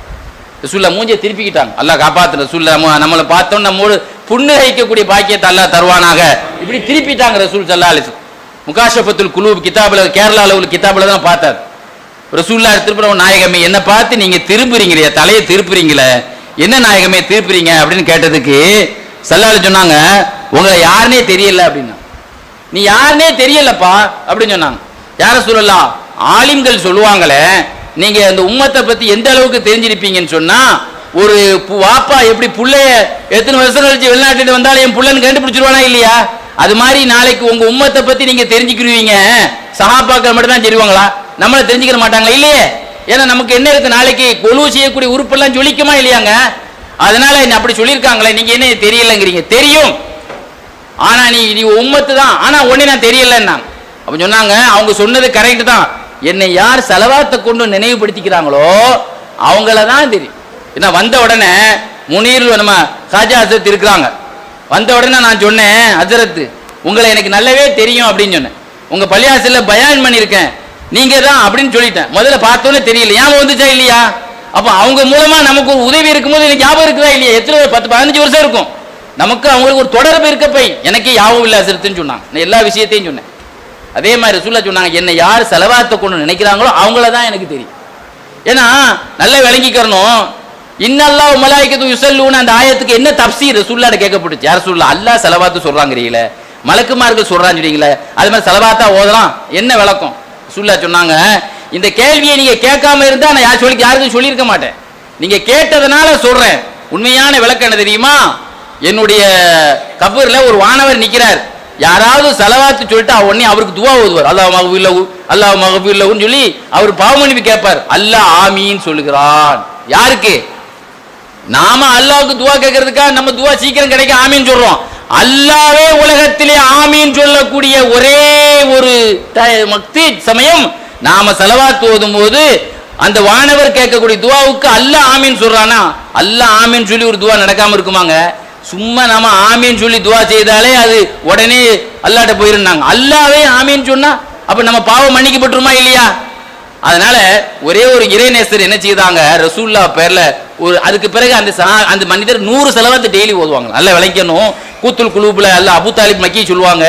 ரசூலுல்லாஹ் மூஞ்சியை திருப்பிக்கிட்டாங்க. அல்லாஹ் காப்பாத்து ரசூலுல்லாஹ், நம்மளை பார்த்தோம் நம்மோடு புன்னகைக்கக்கூடிய பாக்கியத்தை அல்லாஹ் தருவானாக. இப்படி திருப்பிட்டாங்க ரசூல் ஸல்லல்லாஹு அலைஹி வஸல்லம். முகாஷஃபத்துல் குலூப் கிதாபுல, கேரளால உள்ள கிதாபுல தான் பார்த்தார். ரசூலுல்லாஹ் திருப்புறவன், நாயகமே என்ன பார்த்து நீங்க திருப்புறீங்களே, தலையை திருப்புறீங்களே, என்ன நாயகமே திருப்புறீங்க அப்படின்னு கேட்டதுக்கு ஸல்லல்லாஹு அலைஹி சொன்னாங்க, உங்களை யாருன்னே தெரியல அப்படின்னா. நீ யாருன்னே தெரியலப்பா அப்படின்னு சொன்னாங்க. யார சொல்லலாம், ஆலிம்கள் சொல்லுவாங்களே நீங்க அந்த உம்மத்தை பத்தி எந்த அளவுக்கு தெரிஞ்சிருப்பீங்கன்னு சொன்னா, ஒரு வாப்பா எப்படி புள்ளைய எத்தனை வருஷம் கழிச்சு வெளிநாட்டு வந்தாலும் என் புள்ளன்னு கண்டுபிடிச்சிருவானா இல்லையா, அது மாதிரி நாளைக்கு உங்க உம்மத்தை பத்தி நீங்க தெரிஞ்சுக்கிருவீங்க. சஹாபாக்கள் மட்டும் தான் தெரிவாங்களா, நம்மள தெரிஞ்சுக்கிற மாட்டாங்களா? இல்லையே. ஏன்னா நமக்கு என்ன இருக்கு, நாளைக்கு கொலு செய்யக்கூடிய உறுப்பெல்லாம் ஜொலிக்குமா இல்லையாங்க. அதனால அப்படி சொல்லியிருக்காங்களே, நீங்க என்ன தெரியலங்கிறீங்க. தெரியும், ஆனா நீ உம்மத்து தான், ஆனா ஒன்னே நான் தெரியலன்னா. அப்ப சொன்னாங்க, அவங்க சொன்னது கரெக்ட் தான். என்னை யார் ஸலவாத்தை கொண்டு நினைவுபடுத்திக்கிறாங்களோ அவங்கள தான் தெரியும். ஏன்னா வந்த உடனே முனீர் நம்ம காஜா ஹசரத் இருக்கிறாங்க. வந்த உடனே நான் சொன்னேன், ஹசரத் உங்களை எனக்கு நல்லாவே தெரியும் அப்படின்னு சொன்னேன். உங்க பள்ளியாசல்ல பயான் பண்ணியிருக்கேன், நீங்க தான் அப்படின்னு சொல்லிட்டேன். முதல்ல பார்த்தோன்னே தெரியல, ஏன் வந்துச்சா இல்லையா? அப்போ அவங்க மூலமா நமக்கு ஒரு உதவி இருக்கும்போது எனக்கு ஞாபகம் இருக்குதா இல்லையா? எத்தனை 10-15 வருஷம் இருக்கும் நமக்கு அவங்களுக்கு ஒரு தொடர்பு இருக்க போய் எனக்கே யாவும் இல்லை ஹசரத்துன்னு சொன்னாங்க. நான் எல்லா விஷயத்தையும் சொன்னேன். அதே மாதிரி ரசூலுல்லாஹ் சொன்னாங்க, என்னை யார் ஸலவாத்தை கொண்டு நினைக்கிறாங்களோ அவங்கள தான் எனக்கு தெரியும். ஏன்னா நல்லா விளங்கிக்கிறணும். இன்னல்லாஹு மலாயிகத்து யுஸல்லூன அந்த ஆயத்துக்கு என்ன தஃப்சீர் ரசூலுல்லாஹ் கேட்கப்பட்டுச்சு. யார் ரசூலுல்லாஹ் அல்லாஹ் ஸலவாத்து சொல்றாங்கறீங்களே, மலக்குமார்கள் சொல்றாங்கறீங்களே, அது மாதிரி ஸலவாத்தா ஓதலாம், என்ன விளக்கம்? ரசூலுல்லாஹ் சொன்னாங்க, இந்த கேள்வியை நீங்க கேட்காம இருந்தா நான் யாருக்கும் சொல்லியிருக்க மாட்டேன். நீங்க கேட்டதனால சொல்றேன். உண்மையான விளக்கம் என்ன தெரியுமா? என்னுடைய கபர்ல ஒரு வானவர் நிக்கிறார். யாராவது சலவாத்து சொல்லிட்டு உடனே அவருக்கு துவா ஓதுவார். அல்லாஹ் மக்ஃபிர்லஹு அல்லாஹ் மக்ஃபிர்லஹுன்னு சொல்லி அவர் பாவ மன்னிப்பு கேட்பார். அல்லாஹ் ஆமீன் சொல்லுகிறான். யாருக்கு? நாம அல்லாஹ்வுக்கு துவா கேட்கறதுக்காக நம்ம துவா சீக்கிரம் கிடைக்க ஆமீன் சொல்றோம். அல்லாஹ்வே உலகத்திலே ஆமீன் சொல்லக்கூடிய ஒரே ஒரு சமயம் நாம சலவாத்து ஓதும் போது அந்த வானவர் கேட்கக்கூடிய துவாவுக்கு அல்லாஹ் ஆமீன் சொல்றானா, அல்லாஹ் ஆமீன் சொல்லி ஒரு துவா நடக்காம இருக்குமாங்க? சும்மா நாம ஆமீன் சொல்லி துவா செய்தாலே அது உடனே அல்லாஹ்ட்ட போயிருந்தாங்க. அல்லாஹ்வே ஆமீன் சொன்னா அப்ப நம்ம பாவம் மன்னிக்கப்பட்டுருமா இல்லையா? அதனால ஒரே ஒரு இறைநேசர் என்ன செய்தாங்க, ரசூலுல்லாஹ் பேர்ல ஒரு அதுக்கு பிறகு அந்த மனிதர் 100 சலவாத்து டெய்லி ஓதுவாங்க. நல்லா விளங்கணும். கூத்துல் குலூப்ல அல்லாஹ் அபூ தாலிப் மக்கி சொல்லுவாங்க,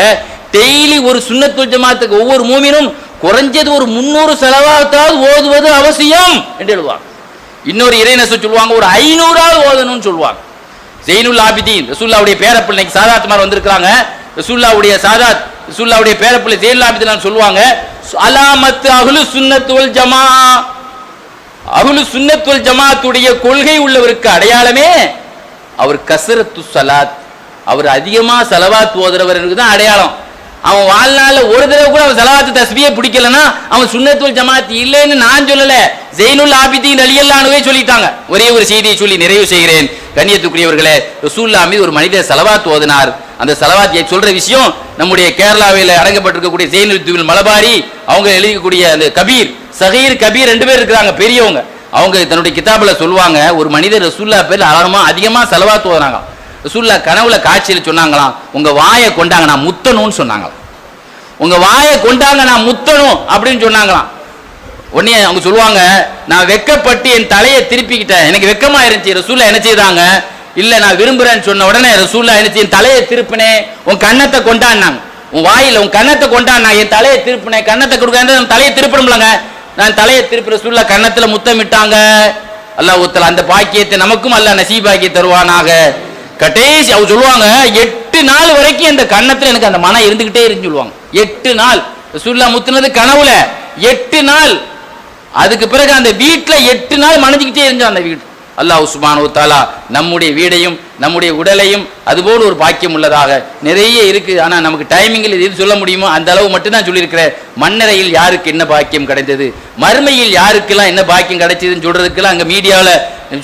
டெய்லி ஒரு சுன்னத்துல் ஜமாத்துக்கு ஒவ்வொரு மூமினும் குறைஞ்சது ஒரு 300 சலவாத்தாவது ஓதுவது அவசியம் என்று எழுதுவாங்க. இன்னொரு இறைநேசர் சொல்லுவாங்க ஒரு 500ஆவது ஓதணும்னு சொல்லுவாங்க. ஜெயினுல் ஆபிதீன் ரசூலுல்லாஹ்வுடைய பேரப்பிள்ளை சாதாத்மார் வந்திருக்காங்க. ரசூலுல்லாஹ்வுடைய பேரப்பிள்ளை ஜெயினுல் ஆபிதீன் சொல்லுவாங்க, அலாமத்து அஹ்லு சுன்னத் வல் ஜமா, அஹ்லு சுன்னத் வல் ஜமாத்துடைய கொள்கை உள்ளவருக்கு அடையாளமே அவர் கஸ்ரத்து ஸலாத், அவர் அதிகமா ஸலவாத் ஓதுறவருக்கு தான் அடையாளம். அவன் வாழ்நாள்ல ஒரு தடவை கூட அவன் ஸலவாத் தஸ்பீஹை பிடிக்கலனா அவன் சுன்னத் வல் ஜமாத் இல்லைன்னு நான் சொல்லல, ஜெயினுல் ஆபிதீன் ரலியல்லாஹு அன்ஹு சொல்லிட்டாங்க. ஒரே ஒரு செய்தியை சொல்லி நிறைவு செய்கிறேன். கண்ணியத்துக்குரியவர்களே, ரசூலுல்லாஹ் மீது ஒரு மனிதர் ஸலவாத் ஓதினார். அந்த ஸலவாத்தை சொல்ற விஷயம் நம்முடைய கேரளாவில் அடங்கப்பட்டிருக்கக்கூடிய ஜெயினுல் மலபாரி அவங்க எழுதக்கூடிய அந்த கபீர் சகீர் கபீர் 2 பேர் இருக்கிறாங்க பெரியவங்க. அவங்க தன்னுடைய கிதாபுல சொல்லுவாங்க, ஒரு மனிதர் ரசூலுல்லாஹ் பேர்ல அதிகமா ஸலவாத் ஓதுனாங்க. ரசூலுல்லாஹ் கனவுல காட்சியில் சொன்னாங்களாம், உங்க வாயை கொண்டாங்க நான் முத்தணும்னு சொன்னாங்களாம். உங்க வாயை கொண்டாங்க நான் முத்தணும் அப்படின்னு சொன்னாங்களாம். உடனே அவங்க சொல்லுவாங்க, நான் வெக்கப்பட்டு என் தலையை திருப்பிக்கிட்டேன், எனக்கு வெக்கமா இருந்துச்சு. ரசூலுல்லாஹ் என்ன செய்தாங்க, இல்ல நான் விரும்புறேன்னு சொன்ன உடனே ரசூலுல்லாஹ் என்ன செய்ய, என் தலையை திருப்பினே, உன் கன்னத்தை கொண்டாடினாங்க, உன் வாயில உன் கன்னத்தை கொண்டாடினா, என் தலையை திருப்பினேன், கன்னத்தை கொடுக்க தலையை திருப்பணும்லங்க, நான் தலையை திருப்பி ரசூலுல்லாஹ் கன்னத்துல முத்தமிட்டாங்க. அல்லாஹ் உத்தல அந்த பாக்கியத்தை நமக்கும் அல்லாஹ் நசீபாக்கி தருவானாக. கடைசி அவங்க சொல்லுவாங்க, 8 நாள் வரைக்கும் அந்த கன்னத்துல எனக்கு அந்த மனம் இருந்துகிட்டே இருக்குன்னு சொல்லுவாங்க. 8 நாள் ரசூலுல்லாஹ் முத்துனது கனவுல 8 நாள். அதுக்கு பிறகு அந்த வீட்டுல 8 நாள் மனதிக்கிட்டே இருந்தா அந்த வீடு. அல்லாஹ் சுப்ஹானஹு வ தஆலா நம்முடைய வீடையும் நம்முடைய உடலையும் அதுபோல் ஒரு பாக்கியம் உள்ளதாக நிறைய இருக்கு. ஆனா நமக்கு டைமிங்கில் எது சொல்ல முடியுமோ அந்த அளவு மட்டும் தான் சொல்லியிருக்கிறேன். மண்ணறையில் யாருக்கு என்ன பாக்கியம் கிடைத்தது, மறுமையில் யாருக்கெல்லாம் என்ன பாக்கியம் கிடைச்சதுன்னு சொல்றதுக்கெல்லாம் அங்க மீடியாவில்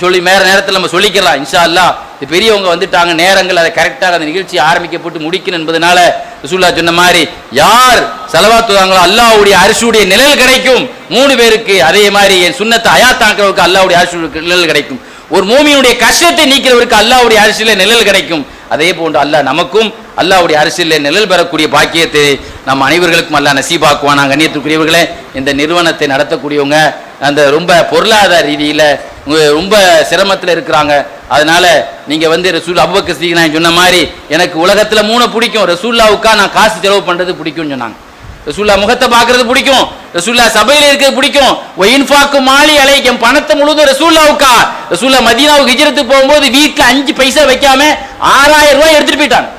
சொல்லி வேற நேரத்தில் நம்ம சொல்லிக்கலாம். இன்ஷா அல்லாஹ் பெரியவங்க வந்துட்டாங்க, நேரங்கள் அதை கரெக்டாக அந்த நிகழ்ச்சி ஆரம்பிக்கப்பட்டு முடிக்கணும் என்பதனால ரசூலுல்லாஹ் சொன்ன மாதிரி யார் ஸலவாத் ஓதுவாங்களோ அல்லாஹ்வுடைய அரிசுடைய நிழல் கிடைக்கும் 3 பேருக்கு. அதே மாதிரி என் சுன்னத்தை ஹயாத்தாக்குறவருக்கு அல்லாஹ்வுடைய அரிசுடைய நிழல் கிடைக்கும். ஒரு மூமியினுடைய கஷ்டத்தை நீக்கிறவருக்கு அல்லாஹ்வுடைய அரிசியிலே நிழல் கிடைக்கும். அதே போன்று அல்லாஹ் நமக்கும் அல்லாஹ்வுடைய அரிசியிலே நிழல் பெறக்கூடிய பாக்கியத்தை நம் அனைவர்களுக்கும் அல்லாஹ் நசீபாக்குவான். கண்ணியத்துக்குரியவர்களே, இந்த நிறுவனத்தை நடத்தக்கூடியவங்க அந்த ரொம்ப பொருளாதார ரீதியில ரொம்ப சிரமத்தில் இருக்கிறாங்க. அதனால நீங்க ரசூல் அபூபக்கர் சித்திக் நான் சொன்ன மாதிரி எனக்கு உலகத்துல 3 பிடிக்கும். ரசூலுல்லாஹ்வுக்கா நான் காசு செலவு பண்றது பிடிக்கும்னு சொன்னாங்க. ரசூலுல்லாஹ் முகத்தை பார்க்கறது பிடிக்கும், ரசூலுல்லாஹ் சபையில இருக்கிறது பிடிக்கும். இன்ஃபாக்கு மாலி அலைக்கும், பணத்தை முழுதும் ரசூலுல்லாஹ்வுக்கா. ரசூலுல்லாஹ் மதீனாவுக்கு ஹிஜ்ரத்துக்கு போகும்போது வீட்டுல 5 பைசா வைக்காம 6000 ரூபாய் எடுத்துட்டு போயிட்டாங்க.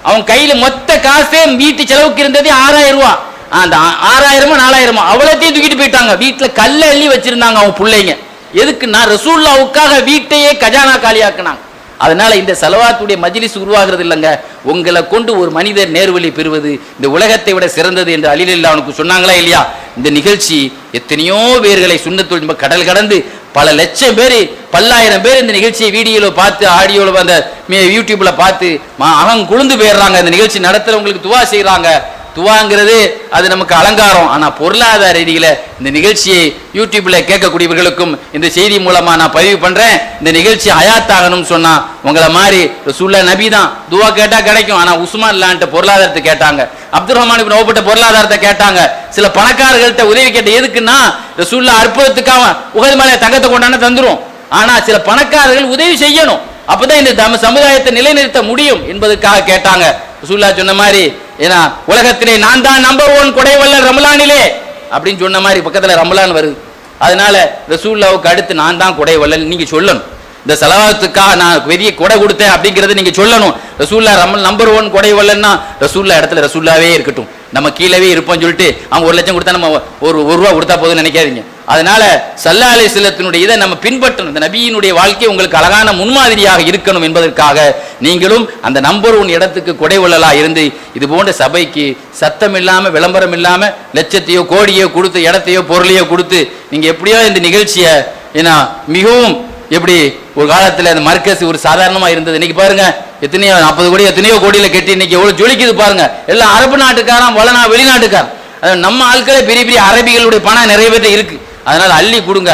அவன் கையில மொத்த காசே வீட்டு செலவுக்கு இருந்ததே 6000 ரூபாய். அந்த 6000 4000 அவ்வளோத்தையும் தூக்கிட்டு போயிட்டாங்க. வீட்டுல கல்ல அள்ளி வச்சிருந்தாங்க அவங்க பிள்ளைங்க. எதுக்குன்னா ரசூலுல்லாஹ்வுக்காக வீட்டையே கஜானா காலியாக்குனாங்க. அதனால இந்த ஸலவாத்துடைய மஜ்லிஸ் உருவாகிறது இல்லைங்க, உங்களை கொண்டு ஒரு மனிதர் நேர்வழி பெறுவது இந்த உலகத்தை விட சிறந்தது என்று அலி ரலியல்லாஹு அன்ஹு சொன்னாங்களா இல்லையா? இந்த நிகழ்ச்சி எத்தனையோ பேர்களை சுன்னத்துல் கடல் கடந்து பல லட்சம் பேர் பல்லாயிரம் பேர் இந்த நிகழ்ச்சியை வீடியோவில் பார்த்து ஆடியோவில் அந்த யூடியூப்ல பார்த்து அகம் குழுந்து போயிடுறாங்க. இந்த நிகழ்ச்சி நடத்துறவங்களுக்கு துவா செய்யறாங்க. துவாங்கிறது அது நமக்கு அலங்காரம். ஆனா பொருளாதார ரீதியில இந்த நிகழ்ச்சியை யூடியூப்ல கேட்கக்கூடியவர்களுக்கும் இந்த செய்தி மூலமா நான் பதிவு பண்றேன். இந்த நிகழ்ச்சி ஹயாத்தாகணும்னு சொன்னா உங்களை மாதிரி ரசூலுல்லாஹ் நபி தான் துவா கேட்டா கிடைக்கும். ஆனா உஸ்மான் லான்ட்ட பொருளாதாரத்தை கேட்டாங்க, அப்துல் ரஹ்மான் இப்னு அவுஃப்ட்ட பொருளாதாரத்தை கேட்டாங்க, சில பணக்காரர்கள்ட்ட உதவி கேட்ட. எதுக்குன்னா ரசூலுல்லாஹ் அற்புதத்துக்காக உஹது மலை தங்கத்தை கொண்டாந்து தந்துரும். ஆனா சில பணக்காரர்கள் உதவி செய்யணும், அப்பதான் இந்த சமுதாயத்தை நிலைநிறுத்த முடியும் என்பதற்காக கேட்டாங்க. ரசூலுல்லாஹ் சொன்ன மாதிரி, ஏன்னா உலகத்திலே நான் தான் நம்பர் 1 கொடைவள்ளல் ரமலானிலே அப்படின்னு சொன்ன மாதிரி பக்கத்துல ரமலான் வருது. அதனால ரசூலுல்லாஹ்வுக்கு அடுத்து நான் தான் கொடைவள்ளல் நீங்க சொல்லணும். இந்த ஸலவாத்துக்காக நான் பெரிய கொடை கொடுத்தேன் அப்படிங்கறத நீங்க சொல்லணும். ரசூலுல்லாஹ் நம்பர் 1 கொடைவள்ளல்னா ரசூலுல்லாஹ் இடத்துல ரசூலுல்லாஹ்வே இருக்கட்டும். நம்ம கீழவே இருப்போம்னு சொல்லிட்டு அவங்க 1 லட்சம் கொடுத்தா நம்ம ஒரு ரூபா கொடுத்தா போதும்னு நினைக்காதீங்க. அதனால ஸல்லல்லாஹு அலைஹி வஸல்லத்தினுடைய இதை நம்ம பின்பற்றணும். இந்த நபியினுடைய வாழ்க்கை உங்களுக்கு அழகான முன்மாதிரியாக இருக்கணும் என்பதற்காக நீங்களும் அந்த நம்பர் 1 இடத்துக்கு கொடைவள்ளலா இருந்து இது போன்ற சபைக்கு சத்தம் இல்லாம விளம்பரம் இல்லாம லட்சத்தையோ கோடியோ கொடுத்து இடத்தையோ பொருளையோ கொடுத்து நீங்க எப்படியோ இந்த நிகழ்ச்சியை ஏன்னா மிகவும் எப்படி ஒரு காலத்துல அந்த மர்க்கஸ் ஒரு சாதாரணமா இருந்தது. இன்னைக்கு பாருங்க எத்தனையோ 40 கோடி எத்தனையோ கோடியில கட்டி இன்னைக்கு எவ்வளவு ஜொலிக்குது பாருங்க. எல்லாம் அரபு நாட்டுக்காரன் வெளிநாட்டுக்காரன். நம்ம ஆட்களே பெரிய பெரிய அரபிகளுடைய பணம் நிறைய பேர்ட்ட இருக்கு. அதனால அள்ளி கொடுங்க.